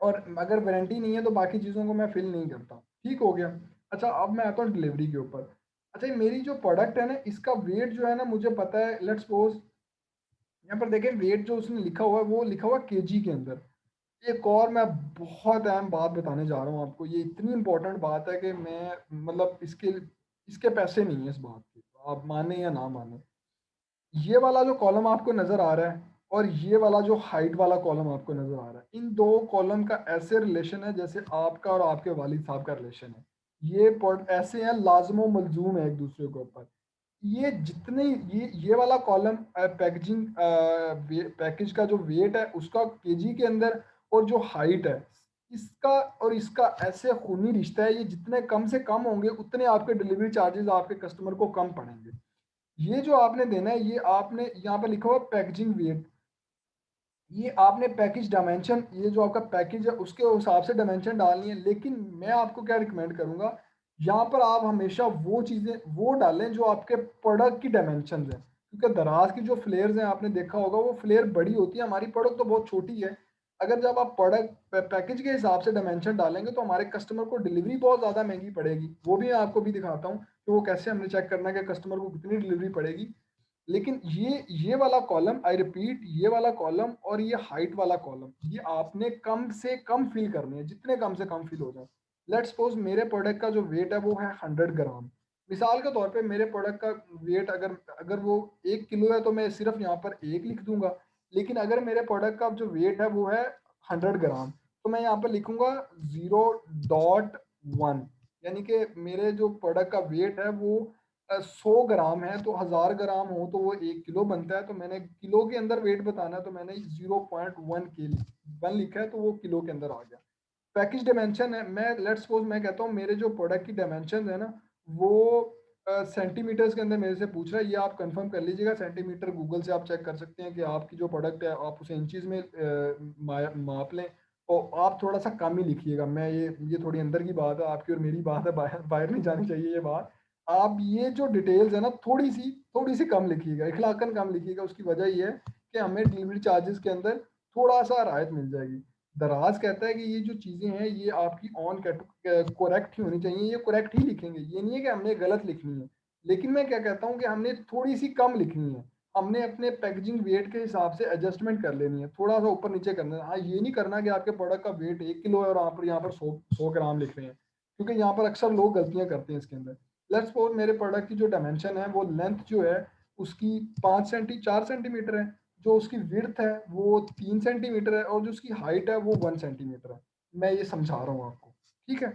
और अगर वारंटी नहीं है तो बाकी चीज़ों को मैं फिल नहीं करता। ठीक हो गया। अच्छा, अब मैं आता हूँ डिलीवरी के ऊपर। अच्छा, ये मेरी जो प्रोडक्ट है ना, इसका वेट जो है ना, मुझे पता है। लेट्स सपोज यहाँ पर देखें, वेट जो उसने लिखा हुआ है वो लिखा हुआ है केजी के अंदर। एक और मैं बहुत अहम बात बताने जा रहा हूँ आपको। ये इतनी इंपॉर्टेंट बात है कि मैं, मतलब इसके इसके पैसे नहीं है इस बात के, आप माने या ना माने। ये वाला जो कॉलम आपको नजर आ रहा है और ये वाला जो हाइट वाला कॉलम आपको नजर आ रहा है, इन दो कॉलम का ऐसे रिलेशन है जैसे आपका और आपके वालिद साहब का रिलेशन है। ये ऐसे हैं, लाजमो मलजूम है एक दूसरे के ऊपर। ये जितने, ये वाला कॉलम पैकेजिंग पैकेज का जो वेट है उसका केजी के अंदर, और जो हाइट है इसका और इसका ऐसे खूनी रिश्ता है। ये जितने कम से कम होंगे उतने आपके डिलीवरी चार्जेस आपके कस्टमर को कम पड़ेंगे। ये जो आपने देना है, ये आपने यहाँ पर लिखा हुआ पैकेजिंग वेट, ये आपने पैकेज डायमेंशन, ये जो आपका पैकेज है उसके हिसाब से डायमेंशन डालनी है। लेकिन मैं आपको क्या रिकमेंड करूंगा, यहाँ पर आप हमेशा वो चीज़ें वो डालें जो आपके प्रोडक्ट की डायमेंशन है। क्योंकि दराज की जो फ्लेयर्स हैं आपने देखा होगा, वो फ्लेयर बड़ी होती है, हमारी प्रोडक्ट तो बहुत छोटी है। अगर जब आप प्रोडक्ट पैकेज के हिसाब से डायमेंशन डालेंगे तो हमारे कस्टमर को डिलीवरी बहुत ज़्यादा महंगी पड़ेगी। वो भी मैं आपको भी दिखाता हूँ कि वो कैसे हमने चेक करना है कि कस्टमर को कितनी डिलीवरी पड़ेगी। लेकिन ये वाला कॉलम, आई रिपीट, ये वाला कॉलम और ये हाइट वाला कॉलम, ये आपने कम से कम फिल करने हैं, जितने कम से कम फिल हो जाए। लेट्स सपोज मेरे प्रोडक्ट का जो वेट है वो है 100 ग्राम। मिसाल के तौर पे मेरे प्रोडक्ट का वेट अगर अगर वो 1 किलो है तो मैं सिर्फ यहाँ पर एक लिख दूंगा। लेकिन अगर मेरे प्रोडक्ट का जो वेट है वो है 100 ग्राम, तो मैं यहाँ पर लिखूंगा 0.1। यानी कि मेरे जो प्रोडक्ट का वेट है वो 100 ग्राम है, तो 1000 ग्राम हो तो वो 1 किलो बनता है। तो मैंने किलो के अंदर वेट बताना है, तो मैंने 0.1 लिखा है, तो वो किलो के अंदर आ गया। पैकेज डायमेंशन है, मैं लेट्स सपोज मैं कहता हूँ मेरे जो प्रोडक्ट की डायमेंशन है ना, वो सेंटीमीटर्स के अंदर मेरे से पूछ रहा है। ये आप कंफर्म कर लीजिएगा, सेंटीमीटर गूगल से आप चेक कर सकते हैं कि आपकी जो प्रोडक्ट है आप उसे इंचज में माप लें। और आप थोड़ा सा कम ही लिखिएगा। मैं ये थोड़ी अंदर की बात है, आपकी और मेरी बात है, बाहर बाहर नहीं जानी चाहिए ये बात। आप ये जो डिटेल्स है ना, थोड़ी सी कम लिखिएगा, इखलाकन कम लिखिएगा। उसकी वजह ये है कि हमें डिलीवरी चार्जेस के अंदर थोड़ा सा राहत मिल जाएगी। दराज कहता है कि ये जो चीज़ें हैं ये आपकी ऑन करेक्ट ही होनी चाहिए, ये करेक्ट ही लिखेंगे, ये नहीं है कि हमने गलत लिखनी है। लेकिन मैं क्या कहता हूँ कि हमने थोड़ी सी कम लिखनी है। हमने अपने पैकेजिंग वेट के हिसाब से एडजस्टमेंट कर लेनी है, थोड़ा सा ऊपर नीचे करना है। हाँ, ये नहीं करना कि आपके प्रोडक्ट का वेट 1 किलो है और आप यहाँ पर 100 ग्राम लिख रहे हैं, क्योंकि यहाँ पर अक्सर लोग गलतियाँ करते हैं इसके अंदर। लेट्स सपोज मेरे प्रोडक्ट की जो डायमेंशन है वो लेंथ जो है उसकी 4 सेंटीमीटर है, जो उसकी विड्थ है वो 3 सेंटीमीटर है, और जो उसकी हाइट है वो 1 सेंटीमीटर है। मैं ये समझा रहा हूँ आपको। ठीक है।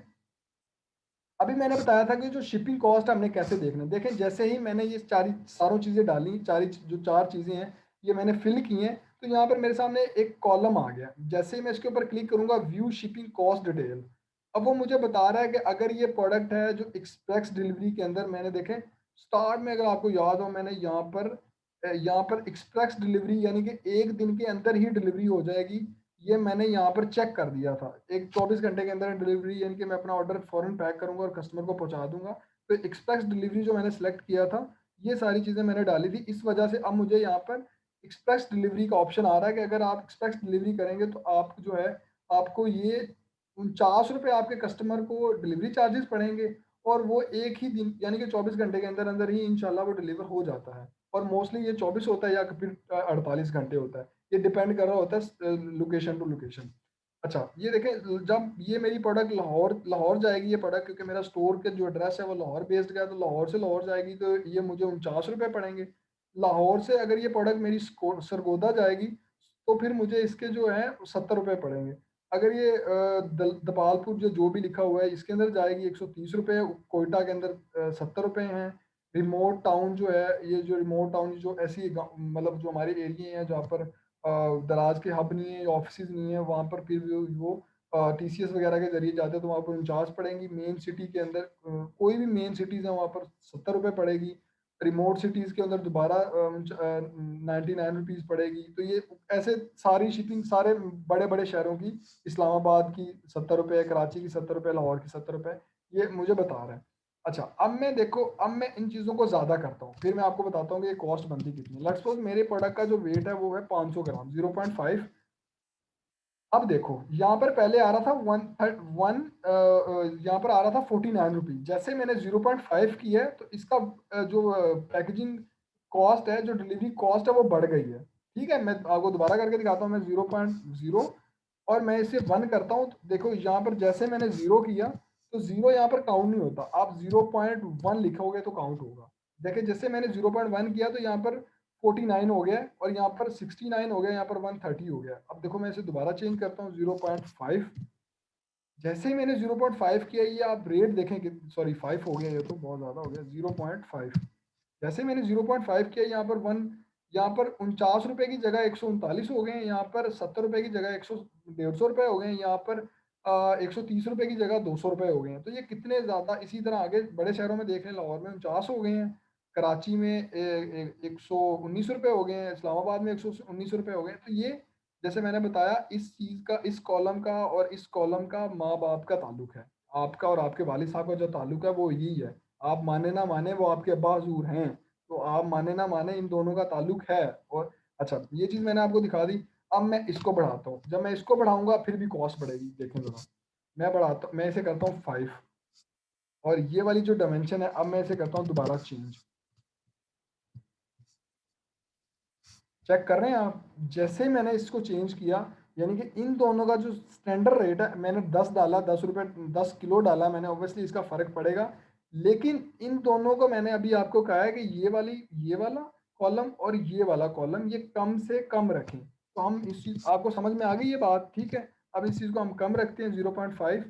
अभी मैंने बताया था कि जो शिपिंग कॉस्ट हमने कैसे देखना है। देखें जैसे ही मैंने ये चारों चीज़ें डाली, जो 4 चीज़ें हैं, ये मैंने फ़िल की हैं, तो यहाँ पर मेरे सामने एक कॉलम आ गया। जैसे ही मैं इसके ऊपर क्लिक करूँगा व्यू शिपिंग कॉस्ट डिटेल, अब वो मुझे बता रहा है कि अगर ये प्रोडक्ट है जो एक्सप्रेस डिलीवरी के अंदर मैंने देखें स्टार्ट में अगर आपको याद हो मैंने यहाँ पर एक्सप्रेस डिलीवरी यानी कि 1 दिन के अंदर ही डिलीवरी हो जाएगी, ये मैंने यहाँ पर चेक कर दिया था। एक 24 घंटे के अंदर डिलीवरी यानी कि मैं अपना ऑर्डर फ़ौरन पैक करूँगा और कस्टमर को पहुँचा दूँगा। तो एक्सप्रेस डिलीवरी जो मैंने सेलेक्ट किया था, ये सारी चीज़ें मैंने डाली थी। इस वजह से अब मुझे यहाँ पर एक्सप्रेस डिलीवरी का ऑप्शन आ रहा है कि अगर आप एक्सप्रेस डिलीवरी करेंगे तो आप जो है, आपको ये ₹49 आपके कस्टमर को डिलीवरी चार्जेज़ पड़ेंगे और वो एक ही दिन यानी कि 24 घंटे के अंदर-अंदर ही इंशाल्लाह वो डिलीवर हो जाता है। और मोस्टली ये 24 होता है या फिर 48 घंटे होता है। ये डिपेंड कर रहा होता है लोकेशन टू लोकेशन। अच्छा, ये देखें जब ये मेरी प्रोडक्ट लाहौर लाहौर जाएगी ये प्रोडक्ट क्योंकि मेरा स्टोर का जो एड्रेस है वो लाहौर बेस्ड का है, तो लाहौर से लाहौर जाएगी तो ये मुझे ₹49 पड़ेंगे। लाहौर से अगर ये प्रोडक्ट मेरी सरगोदा जाएगी, तो फिर मुझे इसके जो है ₹70 पड़ेंगे। अगर ये दपालपुर जो भी लिखा हुआ है इसके अंदर जाएगी ₹130, कोयटा के अंदर ₹70 हैं। रिमोट टाउन जो है, ये जो रिमोट टाउन जो ऐसी मतलब जो हमारे एरिया हैं जहाँ पर दराज के हब नहीं है, ऑफिसेज़ नहीं है, वहाँ पर फिर वो टीसीएस वगैरह के ज़रिए जाते हैं तो वहाँ पर 49 पड़ेंगी। मेन सिटी के अंदर कोई भी मेन सिटीज़ है वहाँ पर ₹70 पड़ेगी। रिमोट सिटीज़ के अंदर दोबारा 99 रुपीज़ पड़ेगी। तो ये ऐसे सारी शिपिंग सारे बड़े-बड़े शहरों की, इस्लामाबाद की ₹70, कराची की ₹70, लाहौर की ₹70 ये मुझे बता रहा है। अच्छा, अब मैं इन चीज़ों को ज़्यादा करता हूँ, फिर मैं आपको बताता हूँ कि ये कॉस्ट बनती कितनी है। लेट्स सपोज़ मेरे प्रोडक्ट का जो वेट है वो है 500 ग्राम 0.5। अब देखो, यहाँ पर पहले आ रहा था यहाँ पर आ रहा था 49 रुपीज़। जैसे मैंने 0.5 की है तो इसका जो पैकेजिंग कॉस्ट है, जो डिलीवरी कॉस्ट है वो बढ़ गई है। ठीक है? मैं आपको दोबारा करके दिखाता हूँ। मैं 0.0 और मैं इसे 1 करता हूँ, तो देखो यहाँ पर जैसे मैंने 0 किया, तो 0 यहाँ पर काउंट नहीं होता। आप 0.1 लिखोगे तो काउंट होगा। देखिए, जैसे मैंने 0.1 किया तो यहाँ पर 49 हो गया और यहाँ पर 69 हो गया, यहाँ पर 130 हो गया। अब देखो मैं इसे दोबारा चेंज करता हूँ 0.5। जैसे ही मैंने 0.5 किया, ये आप रेट देखें कि सॉरी 5 हो गया, ये तो बहुत ज़्यादा हो गया 0.5। जैसे मैंने 0.5 किया, यहाँ पर 1 यहाँ पर ₹49 की जगह 139 हो गए हैं, यहाँ पर ₹70 की जगह 100 ₹150 हो गए हैं, यहाँ पर ₹130 की जगह ₹200 हो गए हैं। तो ये कितने ज़्यादा, इसी तरह आगे बड़े शहरों में देख लें, लाहौर में 49 हो गए हैं, कराची में ₹119 हो गए हैं, इस्लामाबाद में ₹119 हो गए हैं। तो ये जैसे मैंने बताया, इस चीज़ का, इस कॉलम का और इस कॉलम का माँ-बाप का ताल्लुक है। आपका और आपके वालिद साहब का जो ताल्लुक है वो यही है। आप माने ना माने वो आपके अब्बा हज़ूर हैं, तो आप माने ना माने इन दोनों का ताल्लुक है। और अच्छा, ये चीज़ मैंने आपको दिखा दी। अब मैं इसको बढ़ाता हूँ। जब मैं इसको बढ़ाऊँगा फिर भी कॉस्ट बढ़ेगी। देखें ज़रा, मैं इसे करता हूँ 5 और ये वाली जो डायमेंशन है, अब मैं इसे करता हूँ दोबारा चेंज। चेक कर रहे हैं आप? जैसे ही मैंने इसको चेंज किया, यानी कि इन दोनों का जो स्टैंडर्ड रेट है, मैंने 10 डाला, ₹10 10 किलो डाला मैंने, ऑब्वियसली इसका फ़र्क पड़ेगा। लेकिन इन दोनों को मैंने अभी आपको कहा है कि ये वाला कॉलम और ये वाला कॉलम ये कम से कम रखें। तो हम इस चीज़, आपको समझ में आ गई ये बात, ठीक है? अब इस चीज़ को हम कम रखते हैं 0.5,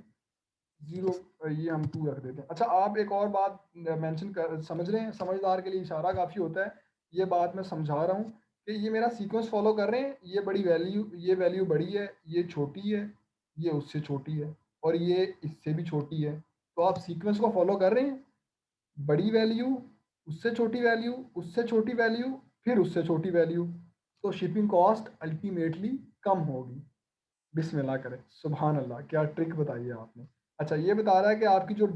0 ये हम 2 रख देते हैं। अच्छा, आप एक और बात मेंशन कर समझ रहे हैं? समझदार के लिए इशारा काफ़ी होता है। ये बात मैं समझा रहा हूँ कि ये मेरा सीक्वेंस फ़ॉलो कर रहे हैं। ये वैल्यू बड़ी है, ये छोटी है, ये उससे छोटी है और ये इससे भी छोटी है। तो आप सीक्वेंस को फ़ॉलो कर रहे हैं? बड़ी वैल्यू, उससे छोटी वैल्यू, उससे छोटी वैल्यू, फिर उससे छोटी वैल्यू। तो शिपिंग कॉस्ट अल्टीमेटली कम होगी। बिस्मिल्लाह करें, सुभान अल्लाह! क्या ट्रिक बताई है आपने। अच्छा, ये बता रहा है कि आपकी जो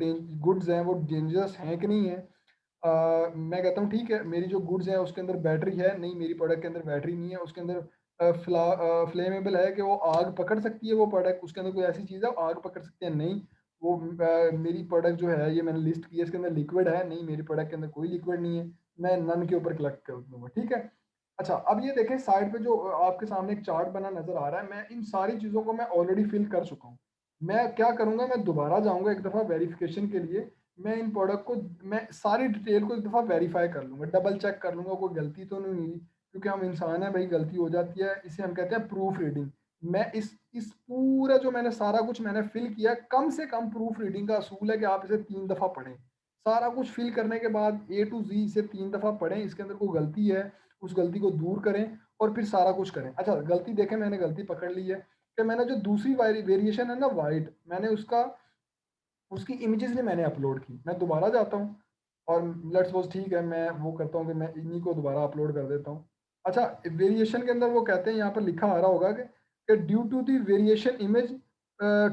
गुड्स हैं वो डेंजरस हैं कि नहीं है। मैं कहता हूँ ठीक है, मेरी जो गुड्स हैं उसके अंदर बैटरी है, नहीं मेरी प्रोडक्ट के अंदर बैटरी नहीं है, उसके अंदर फ्लेमेबल है कि वो आग पकड़ सकती है, वो प्रोडक्ट उसके अंदर कोई ऐसी चीज़ है वो आग पकड़ सकती है, नहीं। वो मेरी प्रोडक्ट जो है, ये मैंने लिस्ट की है, इसके अंदर लिक्विड है, नहीं मेरी प्रोडक्ट के अंदर कोई लिक्विड नहीं है। मैं नन के ऊपर क्लिक कर दूँगा, ठीक है। अच्छा, अब ये देखें साइड पे जो आपके सामने एक चार्ट बना नज़र आ रहा है, मैं इन सारी चीज़ों को मैं ऑलरेडी फिल कर चुका हूँ। मैं क्या करूँगा, मैं दोबारा जाऊँगा एक दफ़ा वेरिफ़िकेशन के लिए, मैं इन प्रोडक्ट को, मैं सारी डिटेल को एक दफ़ा वेरीफ़ाई कर लूँगा, डबल चेक कर लूँगा कोई गलती तो नहीं हुई, क्योंकि हम इंसान हैं भई, गलती हो जाती है, इसे हम कहते हैं प्रूफ रीडिंग। मैं इस पूरा जो मैंने सारा कुछ मैंने फिल किया, कम से कम प्रूफ रीडिंग का असूल है कि आप इसे 3 दफ़ा पढ़ें। सारा कुछ फिल करने के बाद ए टू ज़ी इसे 3 दफ़ा पढ़ें, इसके अंदर कोई गलती है, उस गलती को दूर करें और फिर सारा कुछ करें। अच्छा, गलती देखें, मैंने गलती पकड़ ली है कि मैंने जो दूसरी वेरिएशन है ना व्हाइट, मैंने उसकी इमेजेस भी मैंने अपलोड की। मैं दोबारा जाता हूँ और लेट्स सपोज़ ठीक है, मैं वो करता हूँ कि मैं इन्हीं को दोबारा अपलोड कर देता हूँ। अच्छा, वेरिएशन के अंदर वो कहते हैं, यहाँ पर लिखा आ रहा होगा कि due to the variation image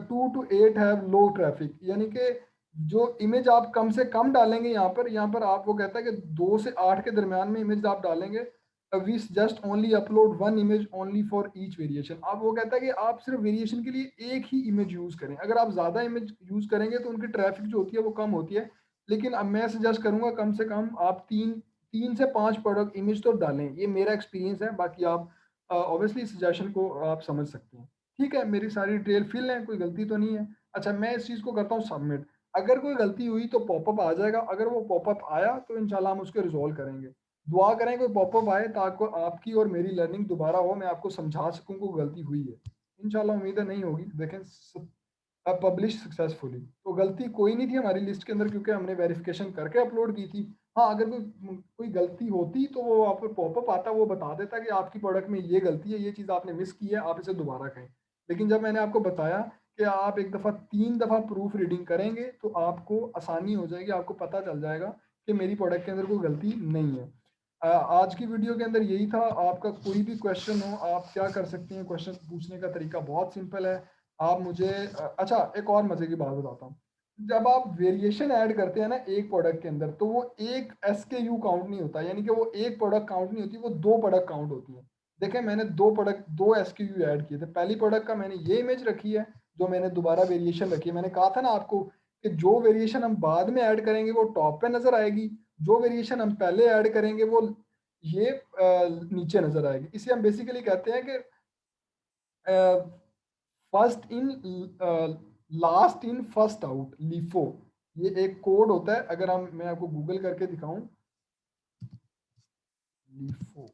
2 to 8 have low traffic, यानी कि जो इमेज आप कम से कम डालेंगे यहाँ पर आप, वो कहता है कि 2 से 8 के दरमियान में इमेज आप डालेंगे, we just only upload 1 image only for each variation. अब वो कहता है कि आप सिर्फ वेरिएशन के लिए एक ही इमेज यूज़ करें। अगर आप ज़्यादा इमेज यूज़ करेंगे तो उनकी ट्रैफिक जो होती है वो कम होती है। लेकिन अब मैं सजेस्ट करूँगा कम से कम आप 3 से 5 प्रोडक्ट इमेज तो डालें। ये मेरा एक्सपीरियंस है, बाकी आप ऑब्वियसली सजेशन को आप समझ सकते हैं। ठीक है, मेरी सारी डिटेल फिल है, कोई गलती तो नहीं है। अच्छा, मैं इस चीज़ को करता हूँ सबमिट। अगर कोई गलती हुई तो पॉपअप आ जाएगा, अगर वो पॉपअप आया तो इंशाल्लाह हम उसको रिज़ॉल्व करेंगे। दुआ करें कोई पॉपअप आए ताकि आपकी और मेरी लर्निंग दोबारा हो, मैं आपको समझा सकूँ कि गलती हुई है। इंशाल्लाह, उम्मीद है नहीं होगी। देखें, पब्लिश सक्सेसफुली, तो गलती कोई नहीं थी हमारी लिस्ट के अंदर, क्योंकि हमने वेरिफिकेशन करके अपलोड की थी। हाँ, अगर कोई गलती होती तो वो वहाँ पर पॉपअप आता, वो बता देता कि आपकी प्रोडक्ट में ये गलती है, ये चीज़ आपने मिस की है, आप इसे दोबारा करें। लेकिन जब मैंने आपको बताया कि आप एक दफ़ा 3 दफ़ा प्रूफ रीडिंग करेंगे तो आपको आसानी हो जाएगी, आपको पता चल जाएगा कि मेरी प्रोडक्ट के अंदर कोई गलती नहीं है। आज की वीडियो के अंदर यही था। आपका कोई भी क्वेश्चन हो, आप क्या कर सकते हैं, क्वेश्चन पूछने का तरीका बहुत सिंपल है। आप मुझे अच्छा, एक और मज़े की बात बताता हूँ। जब आप वेरिएशन ऐड करते हैं ना एक प्रोडक्ट के अंदर, तो वो एक एसकेयू काउंट नहीं होता, यानी कि वो एक प्रोडक्ट काउंट नहीं होती, वो 2 प्रोडक्ट काउंट होती हैं। देखें, मैंने 2 एसकेयू ऐड किए थे। पहली प्रोडक्ट का मैंने ये इमेज रखी है, जो मैंने दोबारा वेरिएशन रखी है। मैंने कहा था ना आपको कि जो वेरिएशन हम बाद में ऐड करेंगे वो टॉप पे नज़र आएगी, जो वेरिएशन हम पहले ऐड करेंगे वो ये नीचे नज़र आएगी। इसे हम बेसिकली कहते हैं कि first in last in first out, LIFO. ये एक कोड होता है, अगर हम मैं आपको गूगल करके दिखाऊं, लीफो,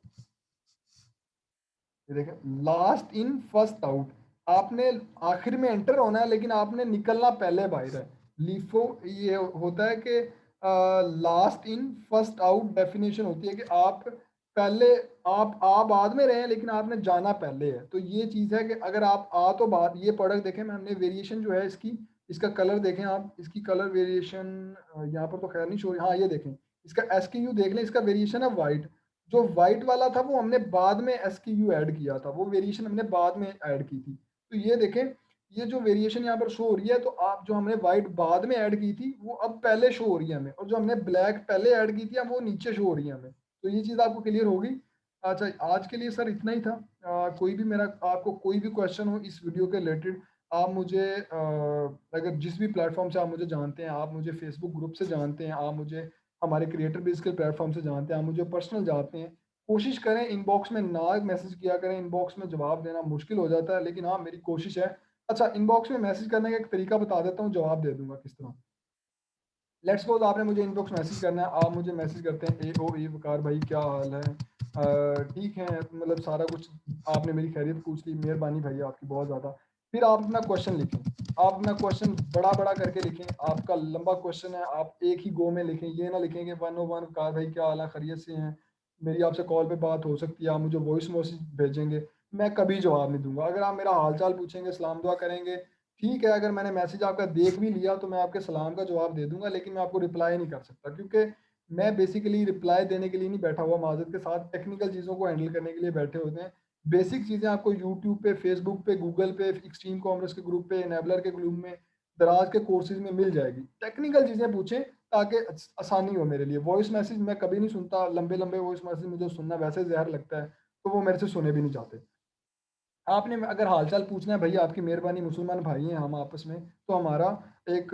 ये देखें, लास्ट इन फर्स्ट आउट। आपने आखिर में एंटर होना है, लेकिन आपने निकलना पहले बाहर है। लीफो ये होता है कि last in first out definition होती है कि आप पहले, आप आ बाद में रहे हैं लेकिन आपने जाना पहले है। तो ये चीज़ है कि अगर आप आ तो बाद, ये प्रोडक्ट देखें, मैं हमने वेरिएशन जो है इसकी, इसका कलर देखें आप, इसकी कलर वेरिएशन यहाँ पर तो खैर नहीं शो, हाँ ये देखें, इसका एसक्यू देख लें, इसका वेरिएशन है वाइट। जो व्हाइट वाला था वो हमने बाद में एसक्यू ऐड किया था, वो वेरिएशन हमने बाद में ऐड की थी। तो ये देखें, ये जो वेरिएशन यहाँ पर शो हो रही है, तो आप जो हमने व्हाइट बाद में ऐड की थी वो अब पहले शो हो रही है हमें, और जो हमने ब्लैक पहले ऐड की थी अब वो नीचे शो हो रही है हमें। तो ये चीज़ आपको क्लियर होगी। अच्छा, आज के लिए सर इतना ही था। कोई भी मेरा, आपको कोई भी क्वेश्चन हो इस वीडियो के रिलेटेड, आप मुझे अगर जिस भी प्लेटफॉर्म से आप मुझे जानते हैं, आप मुझे फेसबुक ग्रुप से जानते हैं, आप मुझे हमारे क्रिएटर बेस के प्लेटफॉर्म से जानते हैं, आप मुझे पर्सनल जानते हैं, कोशिश करें इनबॉक्स में ना मैसेज किया करें। इनबॉक्स में जवाब देना मुश्किल हो जाता है, लेकिन हाँ मेरी कोशिश है। अच्छा, इनबॉक्स में मैसेज करने का एक तरीका बता देता हूँ, जवाब दे दूंगा किस तरह। लेट्स सपोज आपने मुझे इनबॉक्स मैसेज करना है, आप मुझे मैसेज करते हैं, ए वकार भाई क्या हाल है, ठीक है, मतलब सारा कुछ आपने मेरी खैरियत पूछ ली, मेहरबानी भाई आपकी बहुत ज़्यादा। फिर आप अपना क्वेश्चन लिखें, आप अपना क्वेश्चन बड़ा बड़ा करके लिखें, आपका लंबा क्वेश्चन है, आप एक ही गो में लिखें, ये ना लिखें कि 101 वकार भाई क्या हाल है, खैरियत से हैं, मेरी आपसे कॉल पे बात हो सकती है, आप मुझे वॉइस मैसेज भेजेंगे, मैं कभी जवाब नहीं दूंगा। अगर आप मेरा हाल चाल पूछेंगे, सलाम दुआ करेंगे, ठीक है, अगर मैंने मैसेज आपका देख भी लिया तो मैं आपके सलाम का जवाब दे दूंगा, लेकिन मैं आपको रिप्लाई नहीं कर सकता, क्योंकि मैं बेसिकली रिप्लाई देने के लिए नहीं बैठा हुआ, माजरत के साथ टेक्निकल चीज़ों को हैंडल करने के लिए बैठे होते हैं। बेसिक चीज़ें आपको यूट्यूब पे, फेसबुक पे, गूगल पे, एक्सट्रीम कॉमर्स के ग्रुप पे, एनेबलर के ग्रुप में, दराज के कोर्सेज में मिल जाएगी। टेक्निकल चीज़ें पूछें ताकि आसानी हो मेरे लिए। वॉइस मैसेज मैं कभी नहीं सुनता, लंबे लंबे वॉइस मैसेज मुझे सुनना वैसे जहर लगता है, तो वो मेरे से सुने भी नहीं जाते। आपने अगर हालचाल पूछना है भैया, आपकी मेहरबानी, मुसलमान भाई हैं हम आपस में, तो हमारा एक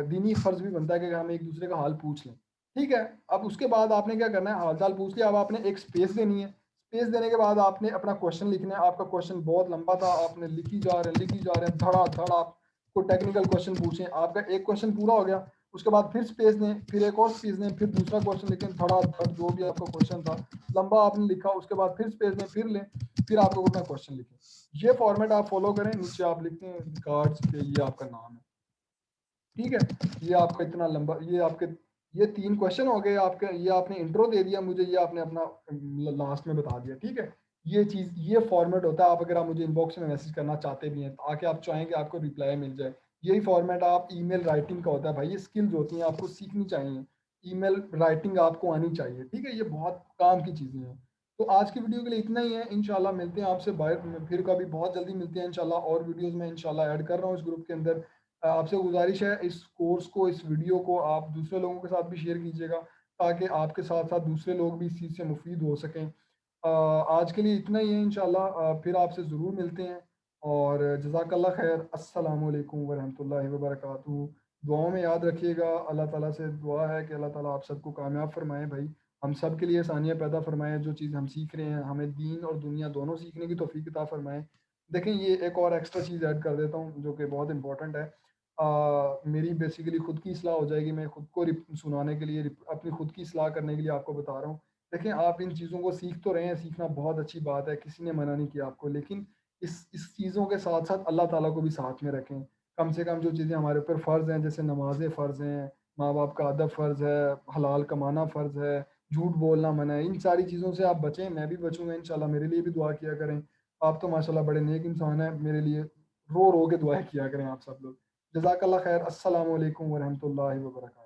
दीनी फर्ज भी बनता है कि हम एक दूसरे का हाल पूछ लें। ठीक है, अब उसके बाद आपने क्या करना है, हालचाल पूछ लिया, अब आपने एक स्पेस देनी है। स्पेस देने के बाद आपने अपना क्वेश्चन लिखना है। आपका क्वेश्चन बहुत लंबा था, आपने लिखी जा रहे हैं धड़ाधड़, आप कोई टेक्निकल क्वेश्चन पूछें, आपका एक क्वेश्चन पूरा हो गया, उसके बाद फिर स्पेस दें, फिर एक और स्पेस दें, फिर दूसरा क्वेश्चन लिखें धड़ाधड़, जो भी आपका क्वेश्चन था लंबा आपने लिखा, उसके बाद फिर स्पेस में फिर लें, फिर आप लोग अपना क्वेश्चन लिखें। ये फॉर्मेट आप फॉलो करें। नीचे आप लिखते हैं रिकॉर्ड्स पे, ये आपका नाम है, ठीक है। ये आपका इतना लंबा, ये आपके ये 3 क्वेश्चन हो गए आपके। ये आपने इंट्रो दे दिया मुझे, ये आपने अपना लास्ट में बता दिया, ठीक है। ये चीज़, ये फॉर्मेट होता है। आप अगर आप मुझे इनबॉक्स में मैसेज करना चाहते भी हैं ताकि आप चाहेंगे आपको रिप्लाई मिल जाए, यही फॉर्मेट आप ईमेल राइटिंग का होता है भाई। ये स्किल्स होती हैं, आपको सीखनी चाहिए। ईमेल राइटिंग आपको आनी चाहिए, ठीक है। ये बहुत काम की चीज़ें हैं। तो आज की वीडियो के लिए इतना ही है। इंशाल्लाह मिलते हैं आपसे बाहर, फिर कभी बहुत जल्दी मिलते हैं इंशाल्लाह। और वीडियोस में इंशाल्लाह ऐड कर रहा हूँ इस ग्रुप के अंदर। आपसे गुजारिश है, इस कोर्स को, इस वीडियो को आप दूसरे लोगों के साथ भी शेयर कीजिएगा ताकि आपके साथ साथ दूसरे लोग भी इस चीज़ से मुफीद हो सकें। आज के लिए इतना ही है इंशाल्लाह। फिर आपसे ज़रूर मिलते हैं। और जज़ाकल्लाह खैर। अस्सलाम वालेकुम वरहमतुल्लाहि वबरकातुहू। दुआओं में याद रखिएगा। अल्लाह ताला से दुआ है कि अल्लाह ताला आप सबको कामयाब फरमाए भाई, हम सब के लिए आसानियाँ पैदा फरमाए। जो चीज़ हम सीख रहे हैं, हमें दीन और दुनिया दोनों सीखने की तौफीक अता फरमाए। देखें, ये एक और एक्स्ट्रा चीज़ ऐड कर देता हूँ जो कि बहुत इंपॉर्टेंट है। मेरी बेसिकली खुद की इस्लाह हो जाएगी। मैं खुद को सुनाने के लिए, अपनी खुद की इस्लाह करने के लिए आपको बता रहा हूँ। देखें, आप इन चीज़ों को सीख तो रहे हैं, सीखना बहुत अच्छी बात है, किसी ने मना नहीं किया आपको, लेकिन इस चीज़ों के साथ साथ अल्लाह ताला को भी साथ में रखें। कम से कम जो चीज़ें हमारे ऊपर फ़र्ज़ हैं, जैसे नमाज़ें फ़र्ज़ हैं, माँ बाप का अदब फ़र्ज़ है, हलाल कमाना फ़र्ज़ है, झूठ बोलना मना है। इन सारी चीज़ों से आप बचें, मैं भी बचूँगा इंशाल्लाह। मेरे लिए भी दुआ किया करें। आप तो माशाल्लाह बड़े नेक इंसान हैं, मेरे लिए रो रो के दुआएं किया करें आप सब लोग। जज़ाकल्लाह खैर। अस्सलाम वालेकुम वरहमतुल्लाहि वबरकातुहू।